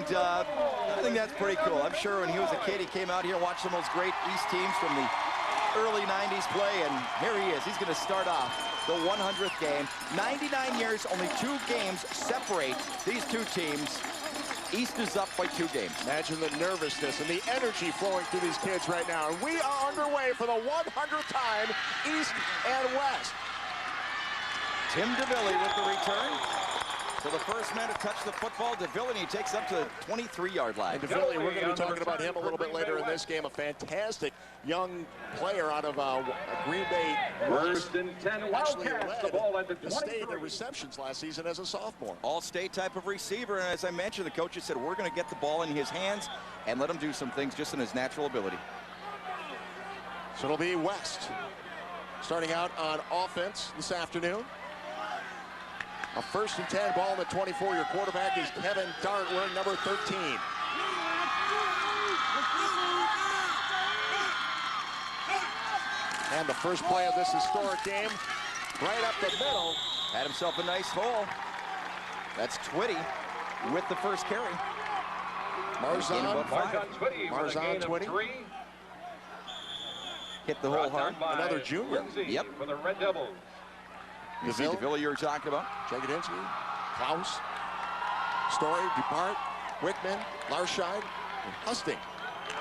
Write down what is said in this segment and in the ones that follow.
And I think that's pretty cool. I'm sure when he was a kid, he came out here and watched some of those great East teams from the early 90s play, and here he is. He's going to start off the 100th game. 99 years, only 2 games separate these two teams. East is up by 2 games. Imagine the nervousness and the energy flowing through these kids right now. And we are underway for the 100th time, East and West. Tim DeVilly with the return. So the first man to touch the football, DeVilly, and he takes up to the 23-yard line. And DeVilly, we're going to be talking about him a little bit later in this game. A fantastic young player out of Green Bay. First and 10, Wildcats, the ball at the 23. State in receptions last season as a sophomore. All-state type of receiver, and as I mentioned, the coaches said we're going to get the ball in his hands and let him do some things just in his natural ability. So it'll be West starting out on offense this afternoon. A first and 10 ball in the 24. Your quarterback is Kevin Dart, wearing number 13. And the first play of this historic game, right up the middle. Had himself a nice hole. That's Twitty with the first carry. Marzon Twitty. Hit the hole hard. Another junior. Yep. For the Red Devils. You see DeVilly you were talking about? Jagodinsky, Klaus, Story, Dupart, Wickman, Larscheid, and Husting.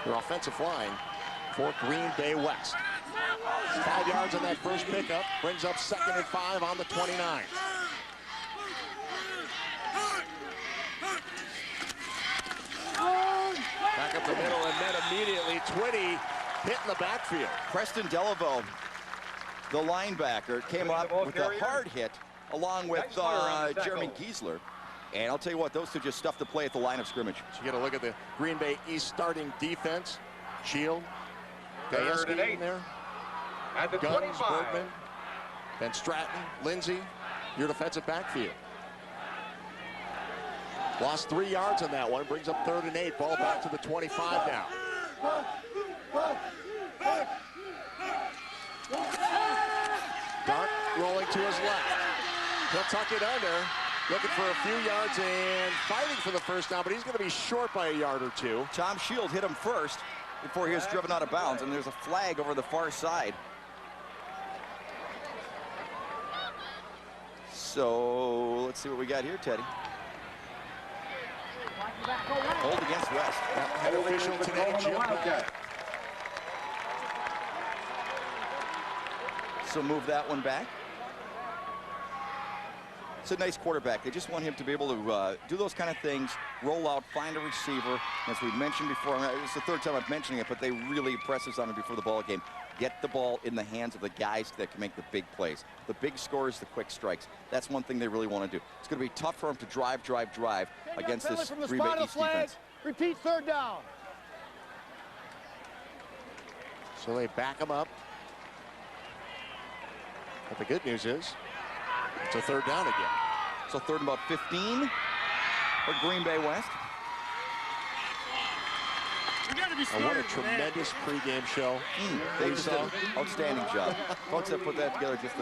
Their offensive line for Green Bay West. 5 yards on that first pickup, brings up 2nd and 5 on the 29. Back up the middle, and then immediately Twitty hit in the backfield. Preston Delaveau, the linebacker, came up with a hard hit along with Jeremy Giesler. And I'll tell you what, those two just stuffed the play at the line of scrimmage. So you get a look at the Green Bay East starting defense. Shield, Gajewski in there. At the Guns, 25. Bergman, Ben Stratton, Lindsay, your defensive backfield. Lost 3 yards on that one, brings up 3rd and 8, ball back to the 25 now. Dart rolling to his left. He'll tuck it under, looking for a few yards and fighting for the first down, but he's going to be short by a yard or 2. Tom Shield hit him first before he was driven out of bounds, and there's a flag over the far side. So let's see what we got here, Teddy. Hold against West. Head official today, Jim. So move that one back. It's a nice quarterback. They just want him to be able to do those kind of things, roll out, find a receiver. As we mentioned before, it's the 3rd time I'm mentioning it, but they really impress us on it before the ball game. Get the ball in the hands of the guys that can make the big plays. The big scores, the quick strikes. That's one thing they really want to do. It's going to be tough for them to drive against this Green Bay East defense. Repeat 3rd down. So they back him up. But the good news is, it's a 3rd down again. So 3rd and about 15 for Green Bay West. What a tremendous pregame show. They just did an outstanding job. Folks that put that together just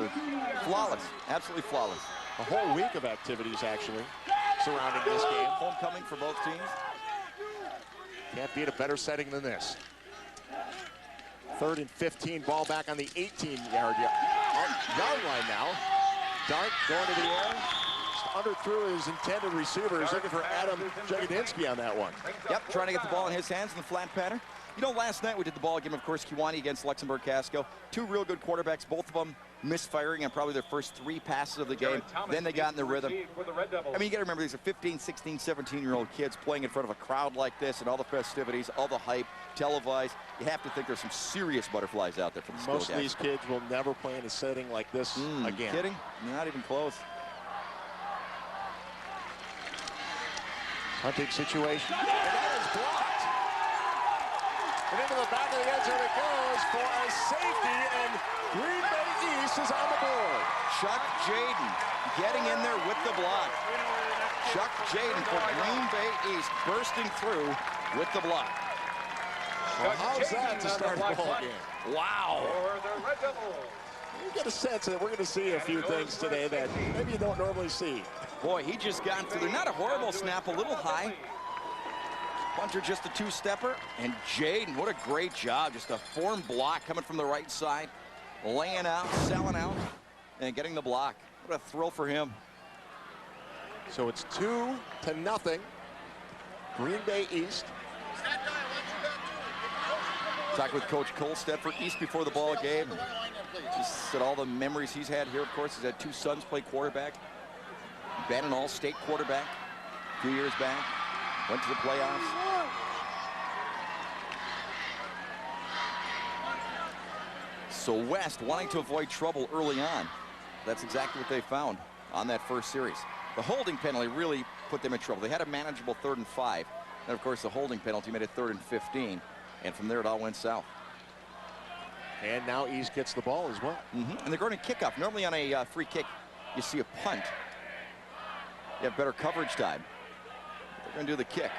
flawless, absolutely flawless. A whole week of activities, actually, surrounding this game. Homecoming for both teams. Can't beat a better setting than this. 3rd and 15, ball back on the 18-yard line now. Dart going to the air. Underthrew his intended receiver. He's looking for Adam Jagodinsky on that one. Yep, trying to get the ball in his hands in the flat pattern. You know, last night we did the ball game, of course, Kewanee against Luxembourg Casco. 2 real good quarterbacks, both of them misfiring on probably their first 3 passes of the game. Then they got in the rhythm. I mean, you got to remember, these are 15, 16, 17-year-old kids playing in front of a crowd like this and all the festivities, all the hype, televised. You have to think there's some serious butterflies out there for the school Most of these kids will never play in a setting like this again. Kidding? Not even close. Hunting situation. And that is blocked. And into the back of the end zone it goes for a safety, and Green Bay East is on the board. Chuck Jaden getting in there with the block. Chuck Jaden for Green Bay East bursting through with the block. Well, how's that to start the ball game? Wow. For the Red Devils. You get a sense that we're going to see a few things today that maybe you don't normally see. Boy, he just got through there. Not a horrible snap, a little high. Bunter just a two-stepper, and Jaden, what a great job. Just a form block coming from the right side, laying out, selling out, and getting the block. What a thrill for him. So it's 2-0. Green Bay East. Talked with Coach Kolstedt for East before the ball game. Just said all the memories he's had here. Of course, he's had two sons play quarterback. Been an all-state quarterback a few years back. Went to the playoffs. So West wanting to avoid trouble early on. That's exactly what they found on that first series. The holding penalty really put them in trouble. They had a manageable 3rd and 5. And of course, the holding penalty made it 3rd and 15. And from there, it all went south. And now East gets the ball as well. And they're going to kickoff. Normally on a free kick, you see a punt. You have better coverage time. They're going to do the kick.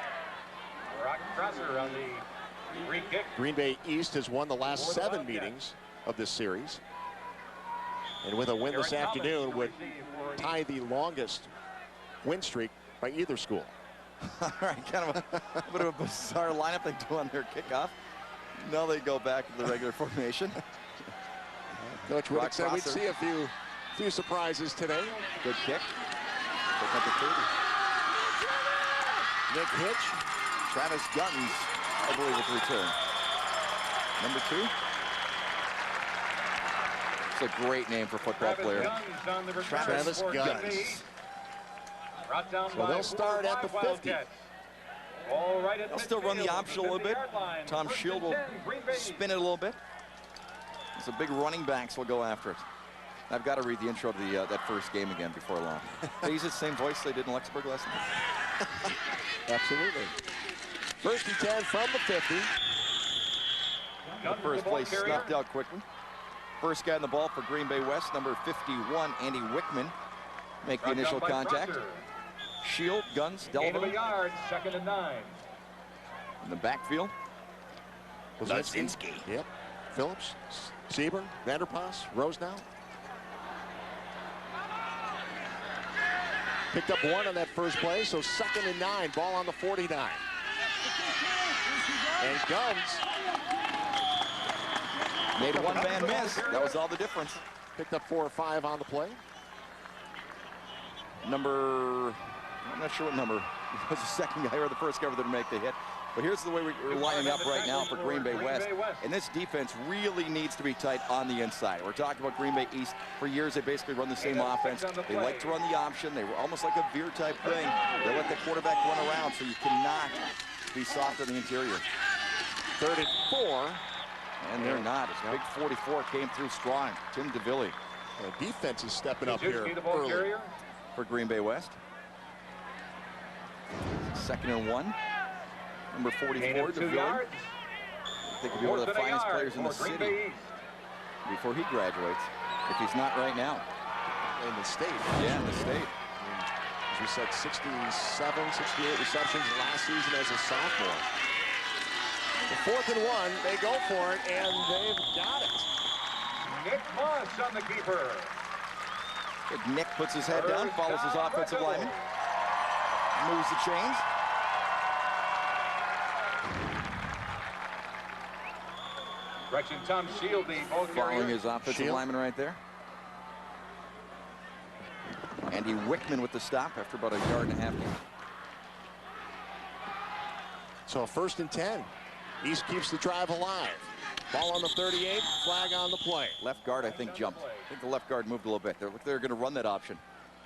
Brock Crosser on the free kick. Green Bay East has won the last 7 meetings of this series. And with a win this afternoon would tie the longest win streak by either school. All right, kind of a bit of a bizarre lineup they do on their kickoff. Now they go back to the regular formation. Coach Whittick said we'd see a few surprises today. Good kick. Pick up the 30. Nick Hitch. Travis Guns, I believe, with the return. Number 2. It's a great name for a football player. Travis Guns. So they'll start at the 50. They'll still run the option a little bit. Tom Shield will spin it a little bit. It's a big running backs will go after it. I've got to read the intro to that first game again before long. They use the same voice they did in Lexingburg last night. Absolutely. 1st and 10 from the 50. The first play snuffed out quickly. First guy in the ball for Green Bay West, number 51, Andy Wickman, make the initial contact. Shield, Guns, Delville. 2nd and 9. In the backfield. Lazinski. Yep. Phillips, Seaburn, Vanderpas, Rosenau. Picked up 1 on that first play, so 2nd and 9, ball on the 49. And Guns made a one-man miss. That was all the difference. Picked up 4 or 5 on the play. Number, I'm not sure what number. It was the second guy or the first guy to make the hit. But here's the way we're lining up right now for Green Bay West. And this defense really needs to be tight on the inside. We're talking about Green Bay East. For years, they basically run the same offense. They like to run the option. They were almost like a veer type thing. They let the quarterback run around, so you cannot be soft on the interior. 3rd and 4. And they're not. His big 44 came through strong. Tim DeVille. The defense is stepping up here early for Green Bay West. 2nd and 1. Number 44, DeVille. I think he'll be one of the finest players in the city before he graduates, if he's not right now. In the state. Yeah, in the state. As we said, 67, 68 receptions last season as a sophomore. The 4th and 1, they go for it, and they've got it. Nick Moss on the keeper. Good. Nick puts his head down, follows his offensive lineman, moves the chains. Correction, Tom Shield, the ball carrier. Following his offensive lineman right there. Andy Wickman with the stop after about a yard and a half. So 1st and 10. East keeps the drive alive. Ball on the 38, flag on the play. Left guard, I think, jumped. I think the left guard moved a little bit. They're going to run that option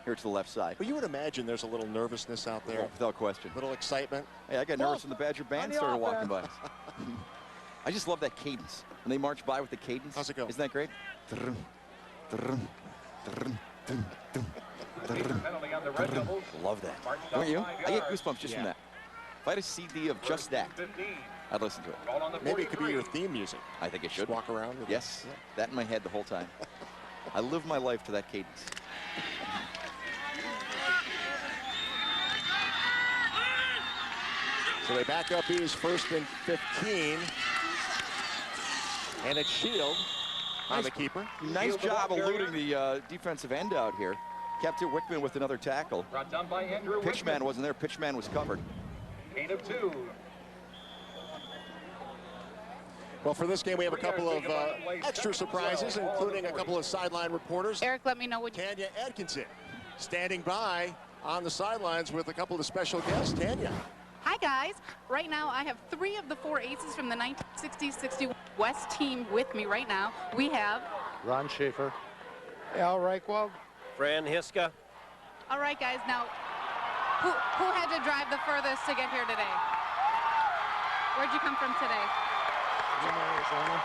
here to the left side. But you would imagine there's a little nervousness out there. Oh, without question. A little excitement. Hey, I got nervous when the Badger band started walking by us. I just love that cadence. When they march by with the cadence. How's it go? Isn't that great? Love that. Don't you? I get goosebumps just from that. If I had a CD of just that, I'd listen to it. Maybe it could be your theme music. I think it should. Just walk around with yes, that in my head the whole time. I live my life to that cadence. So they back up East 1st and 15. And it's Shield on the keeper. Nice job eluding the defensive end out here. Kept it. Wickman with another tackle. Brought down by Andrew Pitchman wasn't there. Pitchman was covered. Gain of 2. Well, for this game, we have a couple of extra surprises, including a couple of sideline reporters. Eric, let me know what you... Tanya Atkinson standing by on the sidelines with a couple of special guests. Tanya. Hi, guys. Right now, I have 3 of the 4 aces from the 1960-61 West team with me right now. We have... Ron Schaefer. Al Reichwald. Fran Hiska. All right, guys. Now, who had to drive the furthest to get here today? Where'd you come from today? Arizona.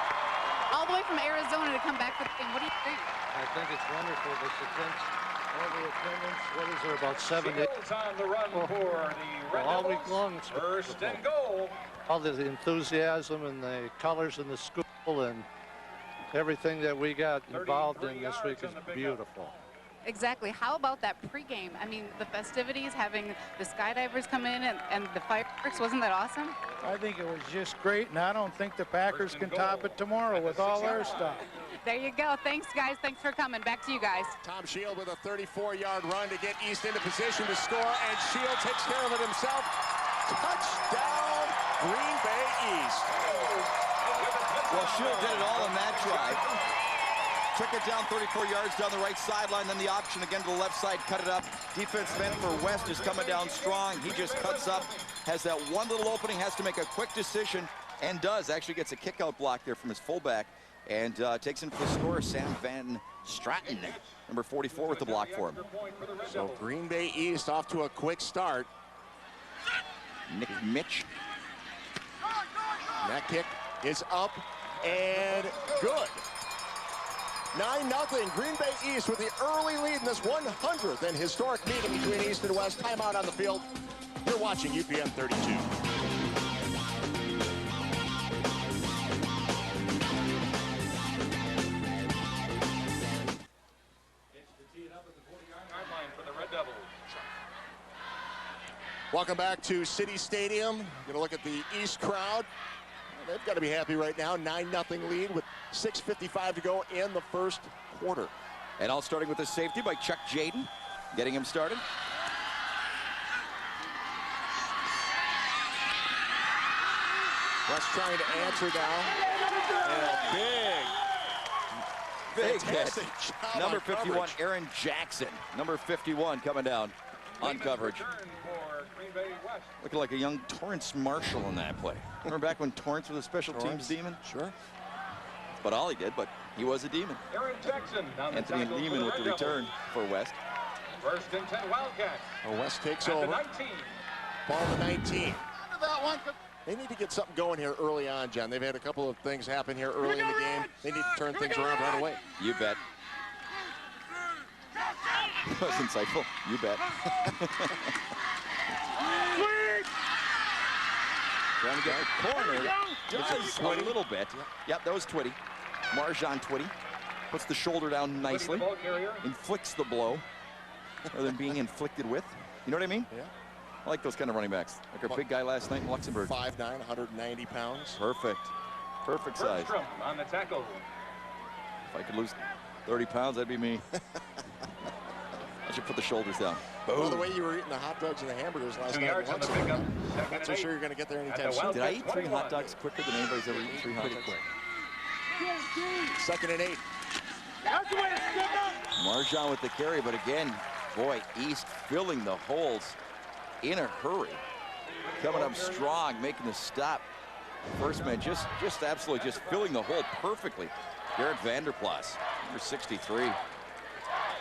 All the way from Arizona to come back for the game. What do you think? I think it's wonderful. This attendance, all the attendance, what is there, about 70? Shields on the run for the Red All Devils. week long. It's First wonderful. and goal. All the enthusiasm and the colors in the school and everything that we got involved in this week is beautiful. Exactly. How about that pregame? I mean, the festivities, having the skydivers come in and the fireworks, wasn't that awesome? I think it was just great, and I don't think the Packers can top it tomorrow with all their stuff. There you go. Thanks, guys. Thanks for coming. Back to you guys. Tom Shield with a 34-yard run to get East into position to score, and Shield takes care of it himself. Touchdown, Green Bay East. Well, Shield did it all in that drive. Took it down 34 yards down the right sideline, then the option again to the left side, cut it up. Defensive end for West is coming down strong. He just cuts up, has that one little opening, has to make a quick decision, and does. Actually gets a kick-out block there from his fullback, and takes in for the score, Sam Van Straten, number 44 with the block for him. So Green Bay East off to a quick start. Nick Mitch. That kick is up and good. 9-0, Green Bay East with the early lead in this 100th and historic meeting between East and West. Timeout on the field. You're watching UPN 32. Welcome back to City Stadium. Going to look at the East crowd. They've got to be happy right now. 9-0 lead with 6:55 to go in the first quarter. And all starting with the safety by Chuck Jaden, getting him started. West trying to answer now. And a Big hit. fantastic job Number on 51, coverage. Aaron Jackson. Number 51 coming down on coverage. Looking like a young Torrance Marshall in that play. Remember back when Torrance was a special teams demon? Sure. But all he did, but he was a demon. Aaron Jackson on the Anthony tackle Lehman for with the Red return for West. Devils. First and 10 Wildcats. West takes At the over. 19. Ball to 19. They need to get something going here early on, John. They've had a couple of things happen here early in the game. They need to turn things around right away. You bet. That was insightful. You bet. Trying to get the corner. Just a little bit. Yep, that was Twitty. Marjan Twitty. Puts the shoulder down nicely. Inflicts the blow rather than being inflicted with. You know what I mean? Yeah. I like those kind of running backs. Like our big guy last night in Luxembourg. 5'9", 190 pounds. Perfect. Perfect size. Bergstrom on the tackle. If I could lose 30 pounds, that'd be me. I should put the shoulders down. Well, the way you were eating the hot dogs and the hamburgers last 2 night, yards on the Luxembourg, pickup. I'm Second not so and sure 8. you're going to get there At anytime the soon. Did I eat 3 21. hot dogs quicker than anybody's ever eaten 3 hot Pretty dogs? quick. Second and 8. Marjan with the carry, but again, boy, East filling the holes in a hurry. Coming up strong, making the stop. First man just absolutely just filling the hole perfectly. Garrett Vanderplas, number 63.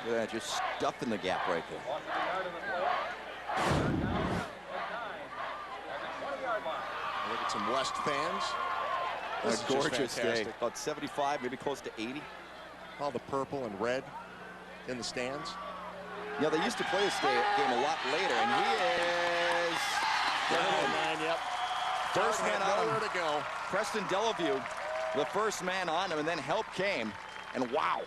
Look at that, just stuffing the gap right there. Lost the yard in the play. Third down and 9 at the 20-yard line. Look at some West fans. This is A just gorgeous day. fantastic. About 75, maybe close to 80. All the purple and red in the stands. Yeah, they used to play this game a lot later, and he is Down 9, yep. first man on him. Nowhere to go. Preston Delavue, the first man on him, and then help came, and wow,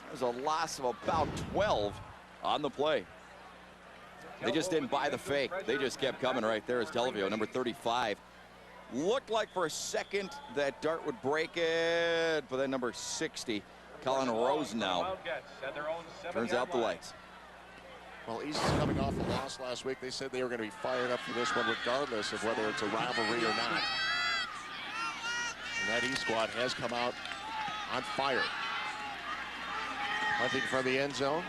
there's a loss of about 12 on the play. They just didn't buy the fake. They just kept coming right there as Delavue, number 35. Looked like for a second that Dart would break it, but then number 60, Colin Rose now, Wildcats at their own turns 7-yard out the line. lights. Well, East is coming off a loss last week. They said they were going to be fired up for this one regardless of whether it's a rivalry or not. And that East squad has come out on fire. Hunting from the end zone.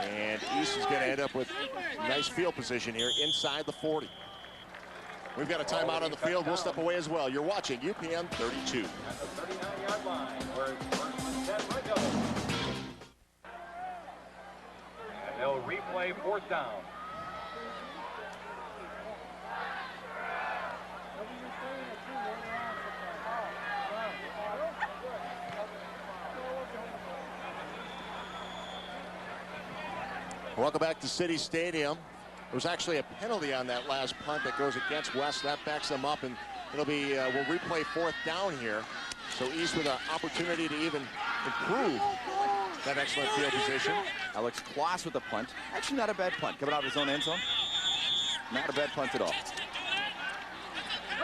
And East is going to end up with nice field position here inside the 40. We've got a timeout on the field. We'll step away as well. You're watching UPN 32. At the 39-yard line, where it's first and 10 for Dillon. And they'll replay fourth down. Welcome back to City Stadium. There was actually a penalty on that last punt that goes against West. That backs them up, and it'll be, we'll replay fourth down here. So East with an opportunity to even improve that excellent field position. Alex Kloss with the punt. Actually not a bad punt. Coming out of his own end zone. Not a bad punt at all.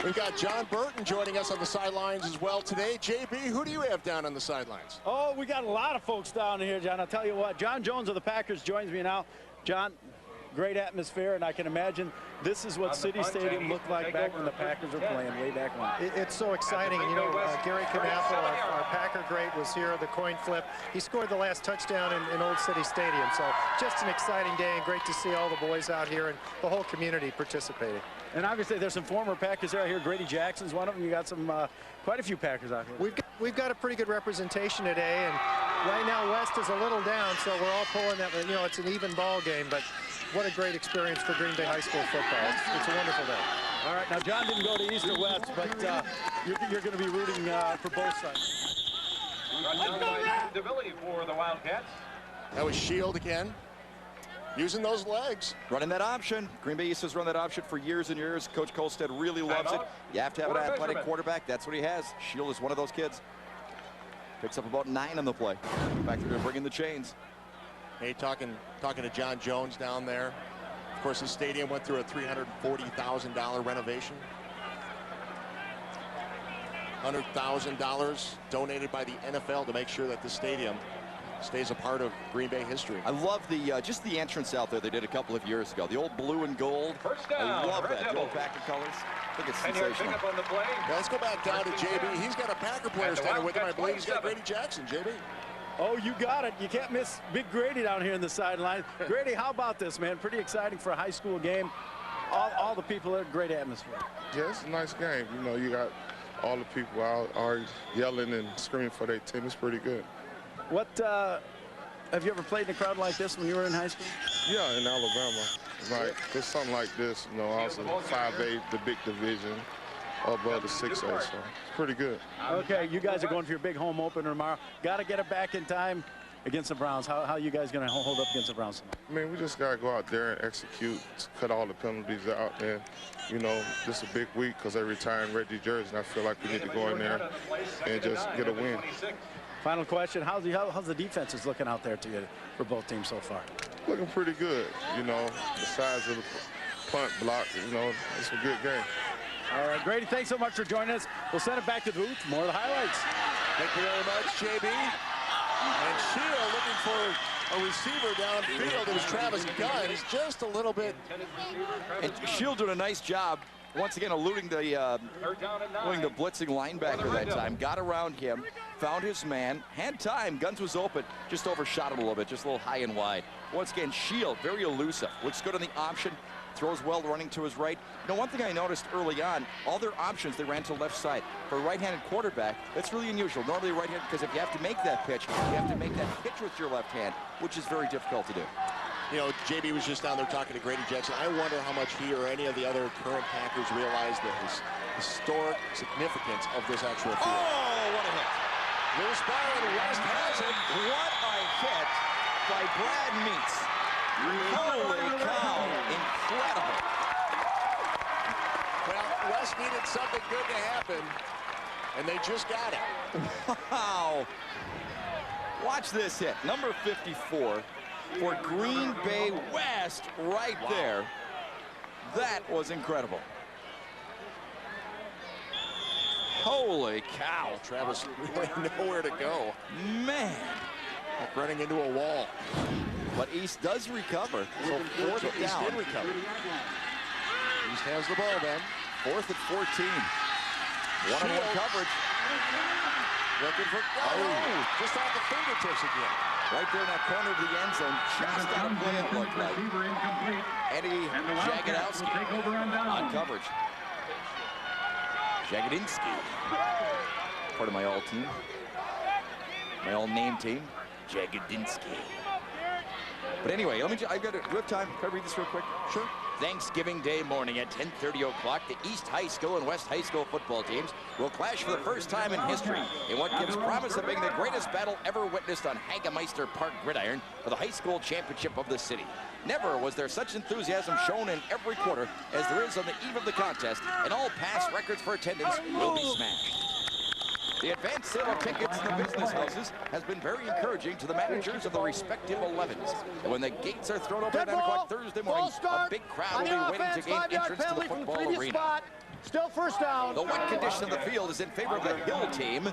We've got John Burton joining us on the sidelines as well today. JB, who do you have down on the sidelines? Oh, we got a lot of folks down here, John. I'll tell you what, John Jones of the Packers joins me now. John, great atmosphere, and I can imagine this is what City Stadium looked like back when the Packers were playing way back when. It's so exciting. And, you know, Gary Knappel, our Packer great, was here at the coin flip. He scored the last touchdown in Old City Stadium. So just an exciting day, and great to see all the boys out here and the whole community participating. And obviously there's some former Packers out here. Grady Jackson's one of them. You got some quite a few Packers out here. We've got a pretty good representation today, and right now West is a little down, so we're all pulling that. You know, it's an even ball game, but what a great experience for Green Bay High School football. It's a wonderful day. All right, now John didn't go to East or West, but you're going to be rooting for both sides. Stability for the Wildcats. That was Shield again, using those legs. Running that option. Green Bay East has run that option for years and years. Coach Kolstad really loves it. You have to have an athletic quarterback. That's what he has. Shield is one of those kids. Picks up about 9 on the play. Back there to bring in the chains. Hey, talking to John Jones down there. Of course, the stadium went through a $340,000 renovation. $100,000 donated by the NFL to make sure that the stadium stays a part of Green Bay history. I love the just the entrance out there they did a couple of years ago. The old blue and gold. First down, I love Red that. The old Devils. Packer colors. I think it's 10-yard sensational. pickup on the play. Now let's go back down to JB. He's got a Packer player And the standing with him. I Wildcats believe he's got 27. Grady Jackson. JB. Oh, you got it. You can't miss Big Grady down here in the sideline. Grady, how about this, man? Pretty exciting for a high school game. All the people there, great atmosphere. Yeah, it's a nice game. You know, you got all the people out are yelling and screaming for their team. It's pretty good. What, have you ever played in a crowd like this when you were in high school? Yeah, in Alabama. Like, there's something like this, you know, also 5A, the big division, above the 6A, so it's pretty good. Okay, you guys are going for your big home opener tomorrow. Got to get it back in time against the Browns. How are you guys going to hold up against the Browns tonight? I mean, we just got to go out there and execute, cut all the penalties out. And, you know, this is a big week because they're retiring Reggie Jersey, and I feel like we need to go in there and just get a win. Final question, how's the defenses looking out there to you for both teams so far? Looking pretty good, you know, the size of the punt block, you know, it's a good game. All right, Grady, thanks so much for joining us. We'll send it back to the booth. More of the highlights. Thank you very much, JB. And Shield looking for a receiver downfield. It was Travis Gunn. He's just a little bit. And Shield doing a nice job. Once again, eluding the blitzing linebacker that time. Got around him, found his man, had time. Guns was open, just overshot him a little bit, just a little high and wide. Once again, Shield, very elusive. Looks good on the option, throws well running to his right. You know, one thing I noticed early on, all their options, they ran to left side. For a right-handed quarterback, that's really unusual. Normally right-handed, because if you have to make that pitch, you have to make that pitch with your left hand, which is very difficult to do. You know, JB was just down there talking to Grady Jackson. I wonder how much he or any of the other current Packers realize the historic significance of this actual field. Oh, what a hit. Loose ball and West has it. What a hit by Brad Meats. Holy cow, incredible. Well, West needed something good to happen, and they just got it. Wow. Watch this hit, number 54 for Green Bay West right there. That was incredible. Holy cow. Travis really nowhere to go. Man. Like running into a wall. But East does recover. So fourth East down. did recover. East has the ball then. 4th and 14. One-on-one coverage. Looking for, just off the fingertips again. Right there in that corner of the end zone. Just out of play, it looked like. Eddie Jagodowski on coverage. Jagodinsky. Part of my all-team. My all-name team. Jagodinsky. But anyway, do we have time? Can I read this real quick? Sure. Thanksgiving Day morning at 10:30 o'clock, the East High School and West High School football teams will clash for the first time in history in what gives promise of being the greatest battle ever witnessed on Hagemeister Park Gridiron for the high school championship of the city. Never was there such enthusiasm shown in every quarter as there is on the eve of the contest, and all past records for attendance will be smashed. The advanced sale of tickets in the business houses has been very encouraging to the managers of the respective 11s. And when the gates are thrown open at 9 o'clock Thursday morning, a big crowd will be waiting to gain entrance to the football arena. Still first down. The wet condition of the field is in favor of the Hill team,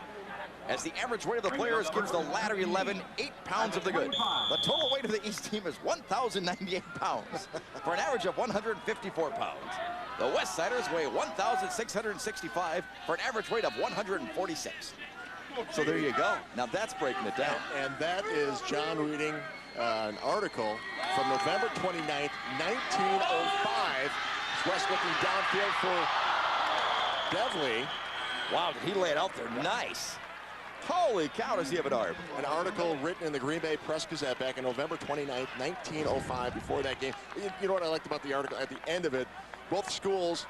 as the average weight of the players gives the latter 11 8 pounds of the good. The total weight of the East team is 1,098 pounds, for an average of 154 pounds. The West Siders weigh 1,665 for an average weight of 146. So there you go. Now that's breaking it down. And that is John reading an article from November 29th, 1905. It's West looking downfield for Devley. Wow, did he lay it out there? Nice. Holy cow, does he have an arm? An article written in the Green Bay Press-Gazette back in November 29th, 1905, before that game. You know what I liked about the article? At the end of it, both schools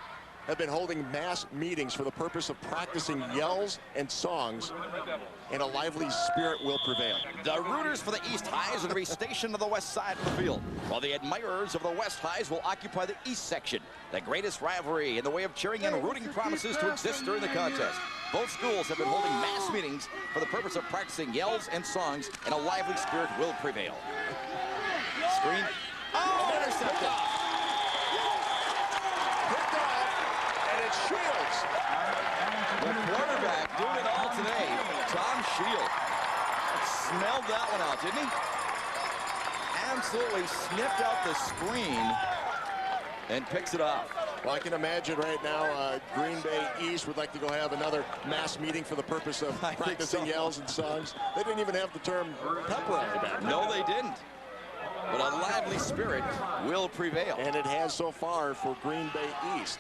have been holding mass meetings for the purpose of practicing yells and songs, and a lively spirit will prevail. The rooters for the East Highs are to be stationed on the west side of the field, while the admirers of the West Highs will occupy the east section. The greatest rivalry in the way of cheering and rooting promises to exist during the contest. Both schools have been holding mass meetings for the purpose of practicing yells and songs, and a lively spirit will prevail. Screen. Oh, intercepted. Shields. The quarterback doing it all today, Tom Shield. Smelled that one out, didn't he? Absolutely sniffed out the screen and picks it off. Well, I can imagine right now Green Bay East would like to go have another mass meeting for the purpose of practicing yells and songs. They didn't even have the term pep rally back then. No, they didn't. But a lively spirit will prevail. And it has so far for Green Bay East.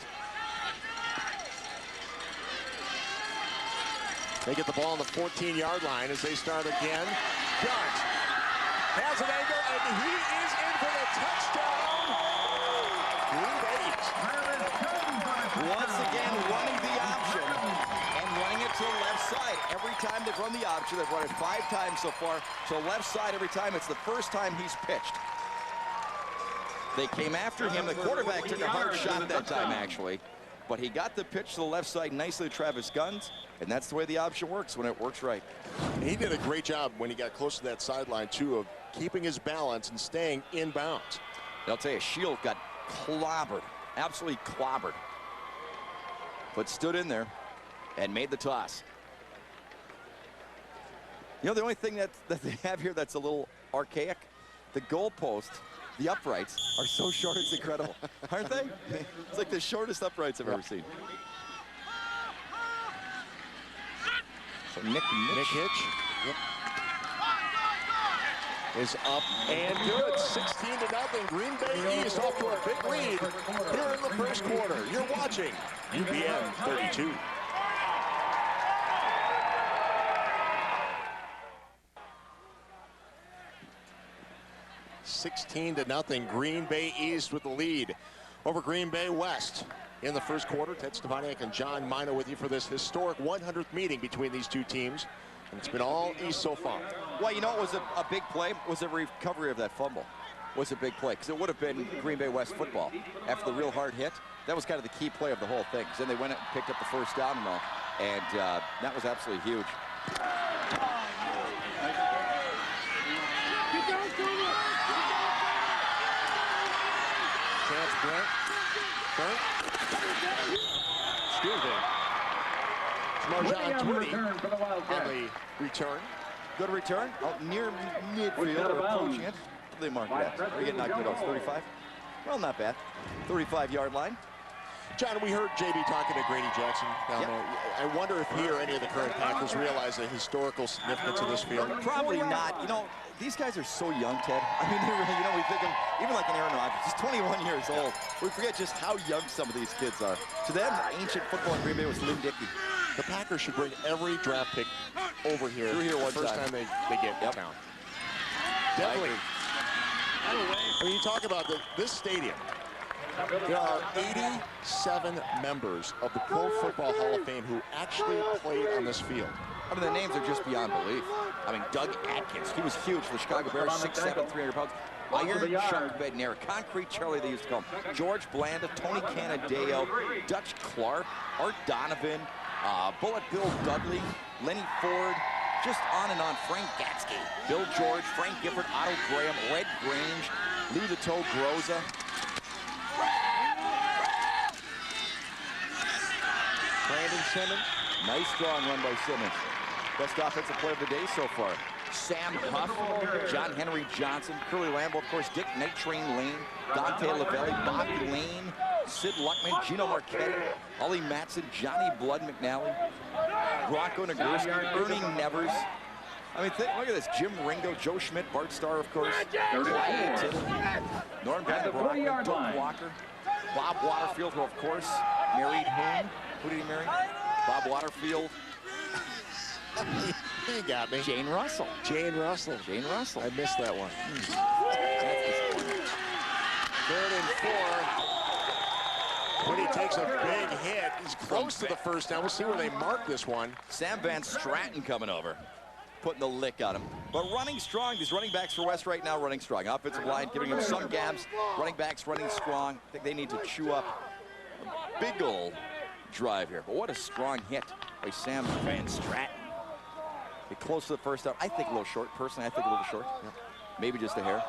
They get the ball on the 14-yard line as they start again. Guns has an angle, and he is in for the touchdown. Green Bay East. Once again, running the option and running it to the left side. Every time they've run the option, they've run it 5 times so far. So left side every time. It's the first time he's pitched. They came after him. The quarterback took a hard shot that time, actually. But he got the pitch to the left side nicely to Travis Guns, and that's the way the option works when it works right. He did a great job when he got close to that sideline, too, of keeping his balance and staying in bounds. And I'll tell you, Shield got clobbered, absolutely clobbered, but stood in there and made the toss. You know, the only thing that they have here that's a little archaic, the goalpost, the uprights are so short, it's incredible. Aren't they? It's like the shortest uprights I've ever seen. So Nick Hitch is up and good. 16-0. Green Bay East off to a big lead here in the first quarter. You're watching UBN 32. (16-0). Green Bay East with the lead over Green Bay West in the first quarter. Ted Stefaniak and John Mina with you for this historic 100th meeting between these two teams. And it's been all East so far. Well, you know, it was a big play. It was a recovery of that fumble. It was a big play because it would have been Green Bay West football after the real hard hit. That was kind of the key play of the whole thing. Then they went and picked up the first down and all, and that was absolutely huge. Chance Brent. Excuse me. Marjan Twitty on the return. Good return. Out near midfield or approaching it. What do they mark that? Are you getting knocked out? 35? Well, not bad. 35-yard line. John, we heard JB talking to Grady Jackson down there. I wonder if he or any of the current Packers realize the historical significance of this field. Probably not. You know, these guys are so young, Ted. I mean, you know, we think of even like an Aaron Rodgers. He's 21 years old. We forget just how young some of these kids are. To them, ancient football in Green Bay was Lynn Dickey. The Packers should bring every draft pick over here. Through here one first time they get in town. Definitely. When you talk about this stadium, there are 87 members of the Pro Football Hall of Fame who actually played on this field. I mean, the names are just beyond belief. I mean, Doug Atkins, he was huge for the Chicago Bears, 6'7", 300 pounds. Iron Chuck Bednarik, Concrete Charlie, they used to call him. George Blanda, Tony Canadeo, Dutch Clark, Art Donovan, Bullet Bill Dudley, Lenny Ford, just on and on. Frank Gatsky, Bill George, Frank Gifford, Otto Graham, Red Grange, Lou the Toe Groza. Brandon Simmons. Nice strong run by Simmons. Best offensive player of the day so far. Sam Huff, John Henry Johnson, Curly Lambeau, of course, Dick Night Train Lane, Dante Lavelli, Bobby Lane, Sid Luckman, Gino Marchetti, Ollie Matson, Johnny Blood McNally, Bronco Nagurski, Ernie Nevers. I mean, look at this. Jim Ringo, Joe Schmidt, Bart Starr, of course, Ryan Tittle, Norm Van Broek, Doug Walker, Bob Waterfield, who, of course, married whom? Who did he marry? Bob Waterfield. He got me. Jane Russell. Jane Russell. Jane Russell. I missed that one. 3rd and 4. When he takes a big hit, he's close to the first down. We'll see where they mark this one. Sam Van Stratton coming over, putting the lick on him. But running strong. These running backs for West right now running strong. Offensive line giving him some gaps. Running backs running strong. I think they need to chew up a big old drive here. But what a strong hit by Sam Van Stratton. Get close to the first down. I think a little short. Personally, I think a little short. Maybe just a hair.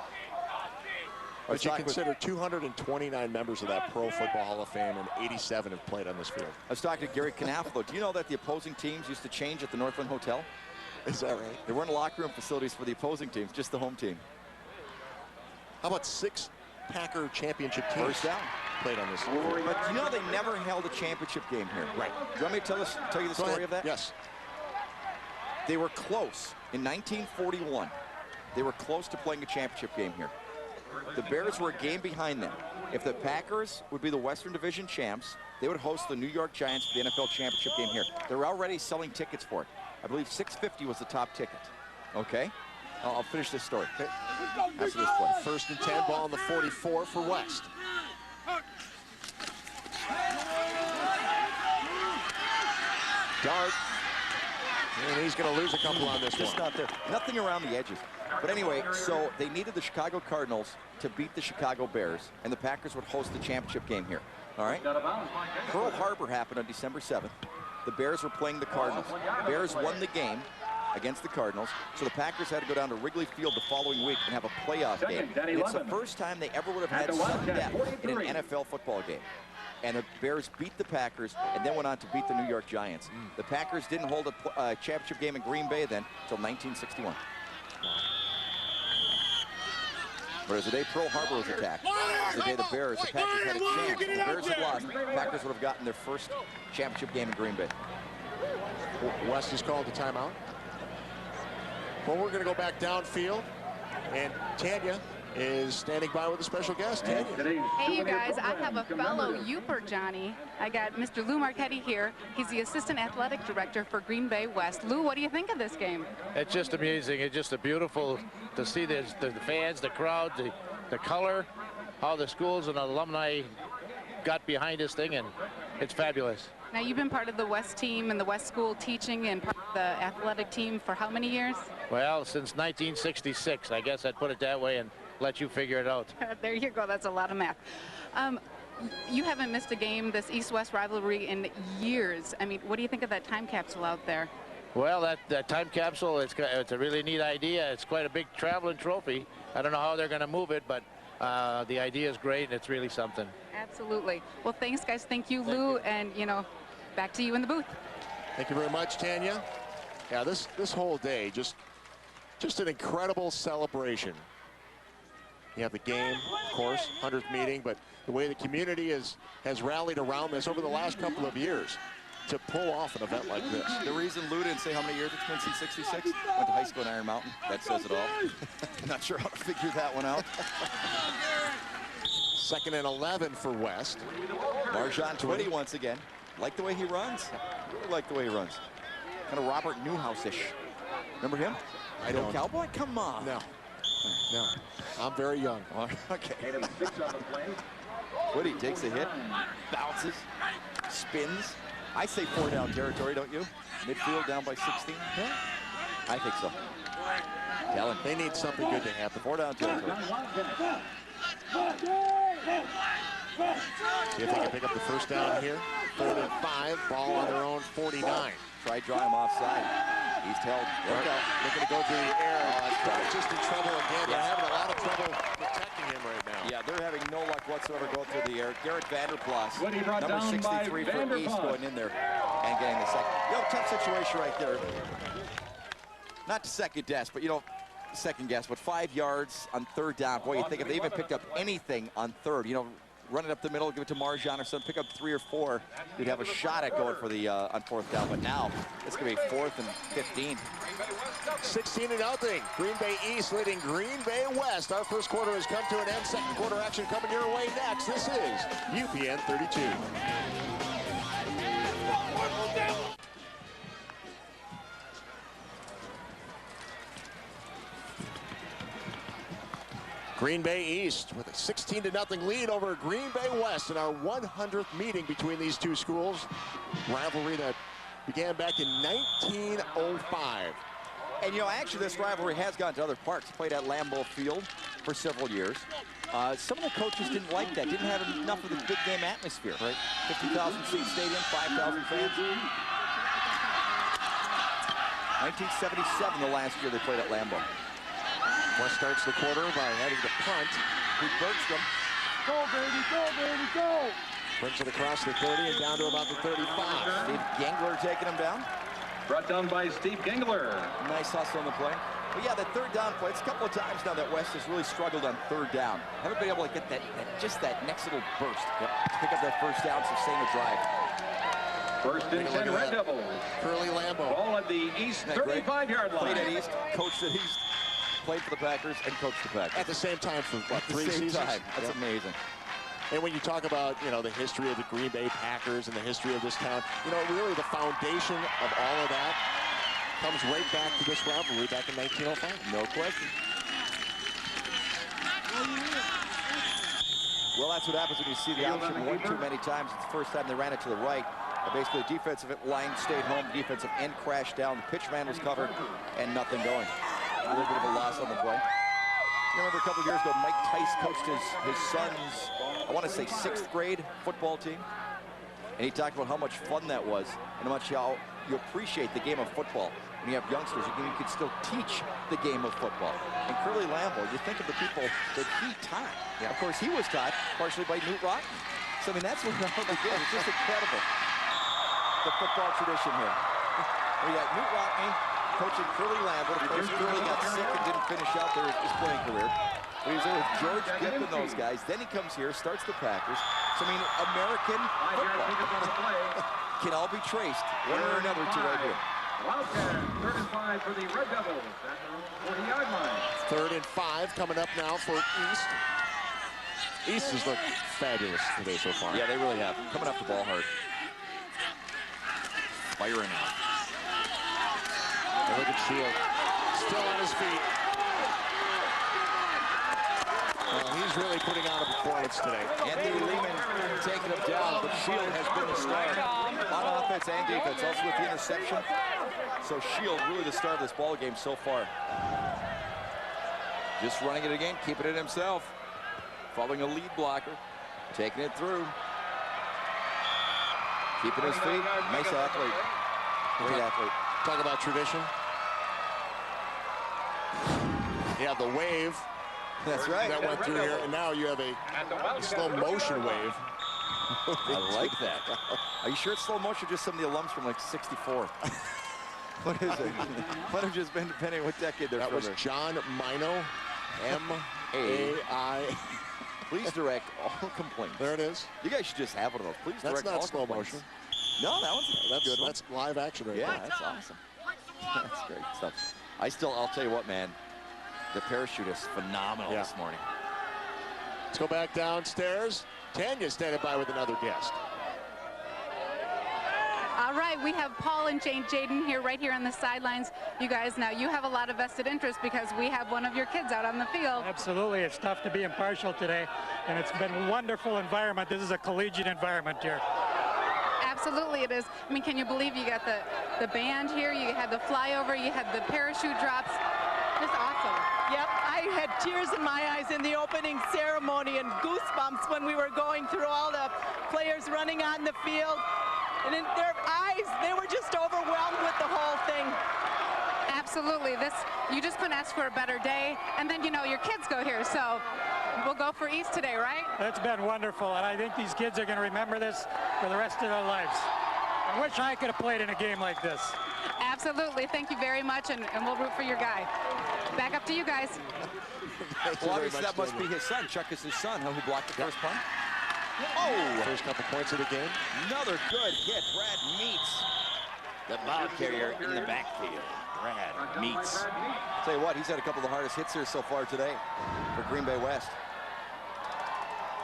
But you consider 229 members of that Pro Football Hall of Fame, and 87 have played on this field. I was talking to Gary Knaflo. Do you know that the opposing teams used to change at the Northland Hotel? Is that right? There weren't locker room facilities for the opposing teams, just the home team. How about 6 Packer championship teams? First down. Played on this field. But you know they never held a championship game here. Right. Do you want me to tell you the story of that? Yes. They were close. In 1941, they were close to playing a championship game here. The Bears were a game behind them. If the Packers would be the Western Division champs, they would host the New York Giants for the NFL championship game here. They're already selling tickets for it. I believe $650 was the top ticket. Okay? I'll finish this story. Okay? After this play. 1st and 10, ball on the 44 for West. Dart. And he's going to lose a couple on this Just one. not there. Nothing around the edges. But anyway, so they needed the Chicago Cardinals to beat the Chicago Bears, and the Packers would host the championship game here. All right? Pearl Harbor happened on December 7th. The Bears were playing the Cardinals. The Bears won the game against the Cardinals, so the Packers had to go down to Wrigley Field the following week and have a playoff game. And it's the first time they ever would have had sudden death in an NFL football game. And the Bears beat the Packers and then went on to beat the New York Giants. The Packers didn't hold a championship game in Green Bay then until 1961. But as the day Pearl Harbor was attacked, the day the Bears, the Packers had a chance. If the Bears had lost, the Packers would have gotten their first championship game in Green Bay. West has called the timeout. Well, we're going to go back downfield, and Tanya is standing by with a special guest. Tanya. Hey, you guys, I have a fellow Youper, Johnny. I got Mr. Lou Marchetti here. He's the Assistant Athletic Director for Green Bay West. Lou, what do you think of this game? It's just amazing. It's just a beautiful to see the fans, the crowd, the color, how the schools and alumni got behind this thing, and it's fabulous. Now, you've been part of the West team and the West school teaching and part of the athletic team for how many years? Well, since 1966, I guess I'd put it that way and let you figure it out. There you go. That's a lot of math. You haven't missed a game, this East-West rivalry, in years. I mean, what do you think of that time capsule out there? Well, that time capsule, it's a really neat idea. It's quite a big traveling trophy. I don't know how they're going to move it, but the idea is great, and it's really something. Absolutely. Well, thanks, guys. Thank you, Lou. And, you know, back to you in the booth. Thank you very much, Tanya. Yeah, this whole day, just an incredible celebration. You have the game, of course, 100th meeting, but the way the community has rallied around this over the last couple of years to pull off an event like this. The reason Lou didn't say how many years it's been since '66, went to high school in Iron Mountain. That says it all. Not sure how to figure that one out. 2nd and 11 for West. Marjon Twitty once again. Like the way he runs. Really like the way he runs. Kind of Robert Newhouse-ish. Remember him? I don't. Cowboy? Come on. No. No. I'm very young. Okay. Twitty takes a hit, bounces, spins. I say 4 down territory, don't you? Midfield down by 16? Yeah. I think so. Kellen. They need something good to happen. 4 down territory. See if they can pick up the first down here. 3rd and 5, ball on their own 49. Try draw him offside. He's held. Look out. Looking to go through the air. They're just in trouble again. They're having a lot of trouble protecting him right now. Yeah, they're having no luck whatsoever going through the air. Garrett Vanderplas, number down 63 for East, going in there and getting the second. Tough situation right there. Not to second guess, but second guess, but 5 yards on 3rd down. Boy, you think if they even picked up anything on 3rd, run it up the middle, give it to Marjon or something, pick up 3 or 4, you'd have a shot at going for the on 4th down. But now it's going to be 4th and 15. 16-0. Green Bay East leading Green Bay West. Our first quarter has come to an end. Second quarter action coming your way next. This is UPN 32. Green Bay East with a 16-0 lead over Green Bay West in our 100th meeting between these two schools. Rivalry that began back in 1905. And actually this rivalry has gone to other parts. Played at Lambeau Field for several years. Some of the coaches didn't like that, didn't have enough of the big game atmosphere. Right? 50,000 seat stadium, 5,000 fans. 1977, the last year they played at Lambeau. West starts the quarter by having to punt. Pete Bergstrom. Go, baby, go, baby, go! Brings it across the 30 and down to about the 35. Steve Gengler taking him down. Brought down by Steve Gengler. Nice hustle on the play. But yeah, that 3rd down play, it's a couple of times now that West has really struggled on 3rd down. Haven't been able to get just that next little burst to pick up that 1st down, sustain a drive. 1st and 10, Red Devils. Curly Lambeau. Ball at the East 35-yard line. Played at East, coached at East, played for the Packers, and coached the Packers. At the same time for what, 3 seasons? Time. That's amazing. And when you talk about, the history of the Green Bay Packers and the history of this town, really the foundation of all of that comes right back to this rivalry back in 1905. No question. Well, that's what happens when you see the option one too many times. It's the first time they ran it to the right. Basically, the defensive line stayed home, the defensive end crashed down, the pitch man was covered, and nothing going. A little bit of a loss on the play. You remember a couple of years ago, Mike Tice coached his son's, I want to say 6th grade football team. And he talked about how much fun that was and how you appreciate the game of football. When you have youngsters, you can still teach the game of football. And Curly Lambeau, you think of the people that he taught. Yeah. Of course, he was taught partially by Newt Rockne. So, I mean, that's what they did. It's just incredible, the football tradition here. We got Newt Rockne coaching Curly Lambeau. Of course, Curly got sick and didn't finish out his playing career. He was there with George Gipp and those guys. Then he comes here, starts the Packers. So, I mean, American football can all be traced, one way or another, to right here. Wildcat, 3rd and 5 for the Red Devils at the 40-yard line. 3rd and 5 coming up now for East. East has looked fabulous today so far. Yeah, they really have. Coming up the ball hard. Firing out. And look at Shield. Still on his feet. Well, he's really putting on a performance today. Anthony Lehman taking him down, but Shield has been the star on offense and defense, also with the interception. So Shield really the star of this ball game so far. Just running it again, keeping it himself. Following a lead blocker, taking it through. Keeping his feet. Nice athlete. Great athlete. Talk about tradition. Yeah, the wave. That's right. That went through here, and now you have a slow motion wave. I like that. Are you sure it's slow motion? Just some of the alums from like '64. What is it? Might have just been depending on what decade they're from. That was there. John Mino. M-A-I. Please direct all complaints. There it is. You guys should just have one of those. Please direct That's all not slow complaints. motion. No, that one's a good one. That's live action right Yeah, there. that's awesome. That's great stuff. I'll tell you what, man. The parachute is phenomenal this morning. Let's go back downstairs. Tanya standing by with another guest. All right, we have Paul and Jane Jaden here, right here on the sidelines. You guys, now you have a lot of vested interest because we have one of your kids out on the field. Absolutely, it's tough to be impartial today, and it's been a wonderful environment. This is a collegiate environment here. Absolutely it is. I mean, can you believe you got the band here, you had the flyover, you had the parachute drops. Just awesome. Yep, I had tears in my eyes in the opening ceremony and goosebumps when we were going through all the players running on the field. And in their eyes, they were just overwhelmed with the whole thing. Absolutely. You just couldn't ask for a better day. And then, you know, your kids go here, so we'll go for East today, right? It's been wonderful, and I think these kids are going to remember this for the rest of their lives. I wish I could have played in a game like this. Absolutely. Thank you very much, and we'll root for your guy. Back up to you guys. Well, obviously that must be his son. Chuck is his son, who blocked the first punt. Oh! First couple points of the game. Another good hit. Brad Meats, the ball carrier in the backfield. Brad Meats. Tell you what, he's had a couple of the hardest hits here so far today for Green Bay West.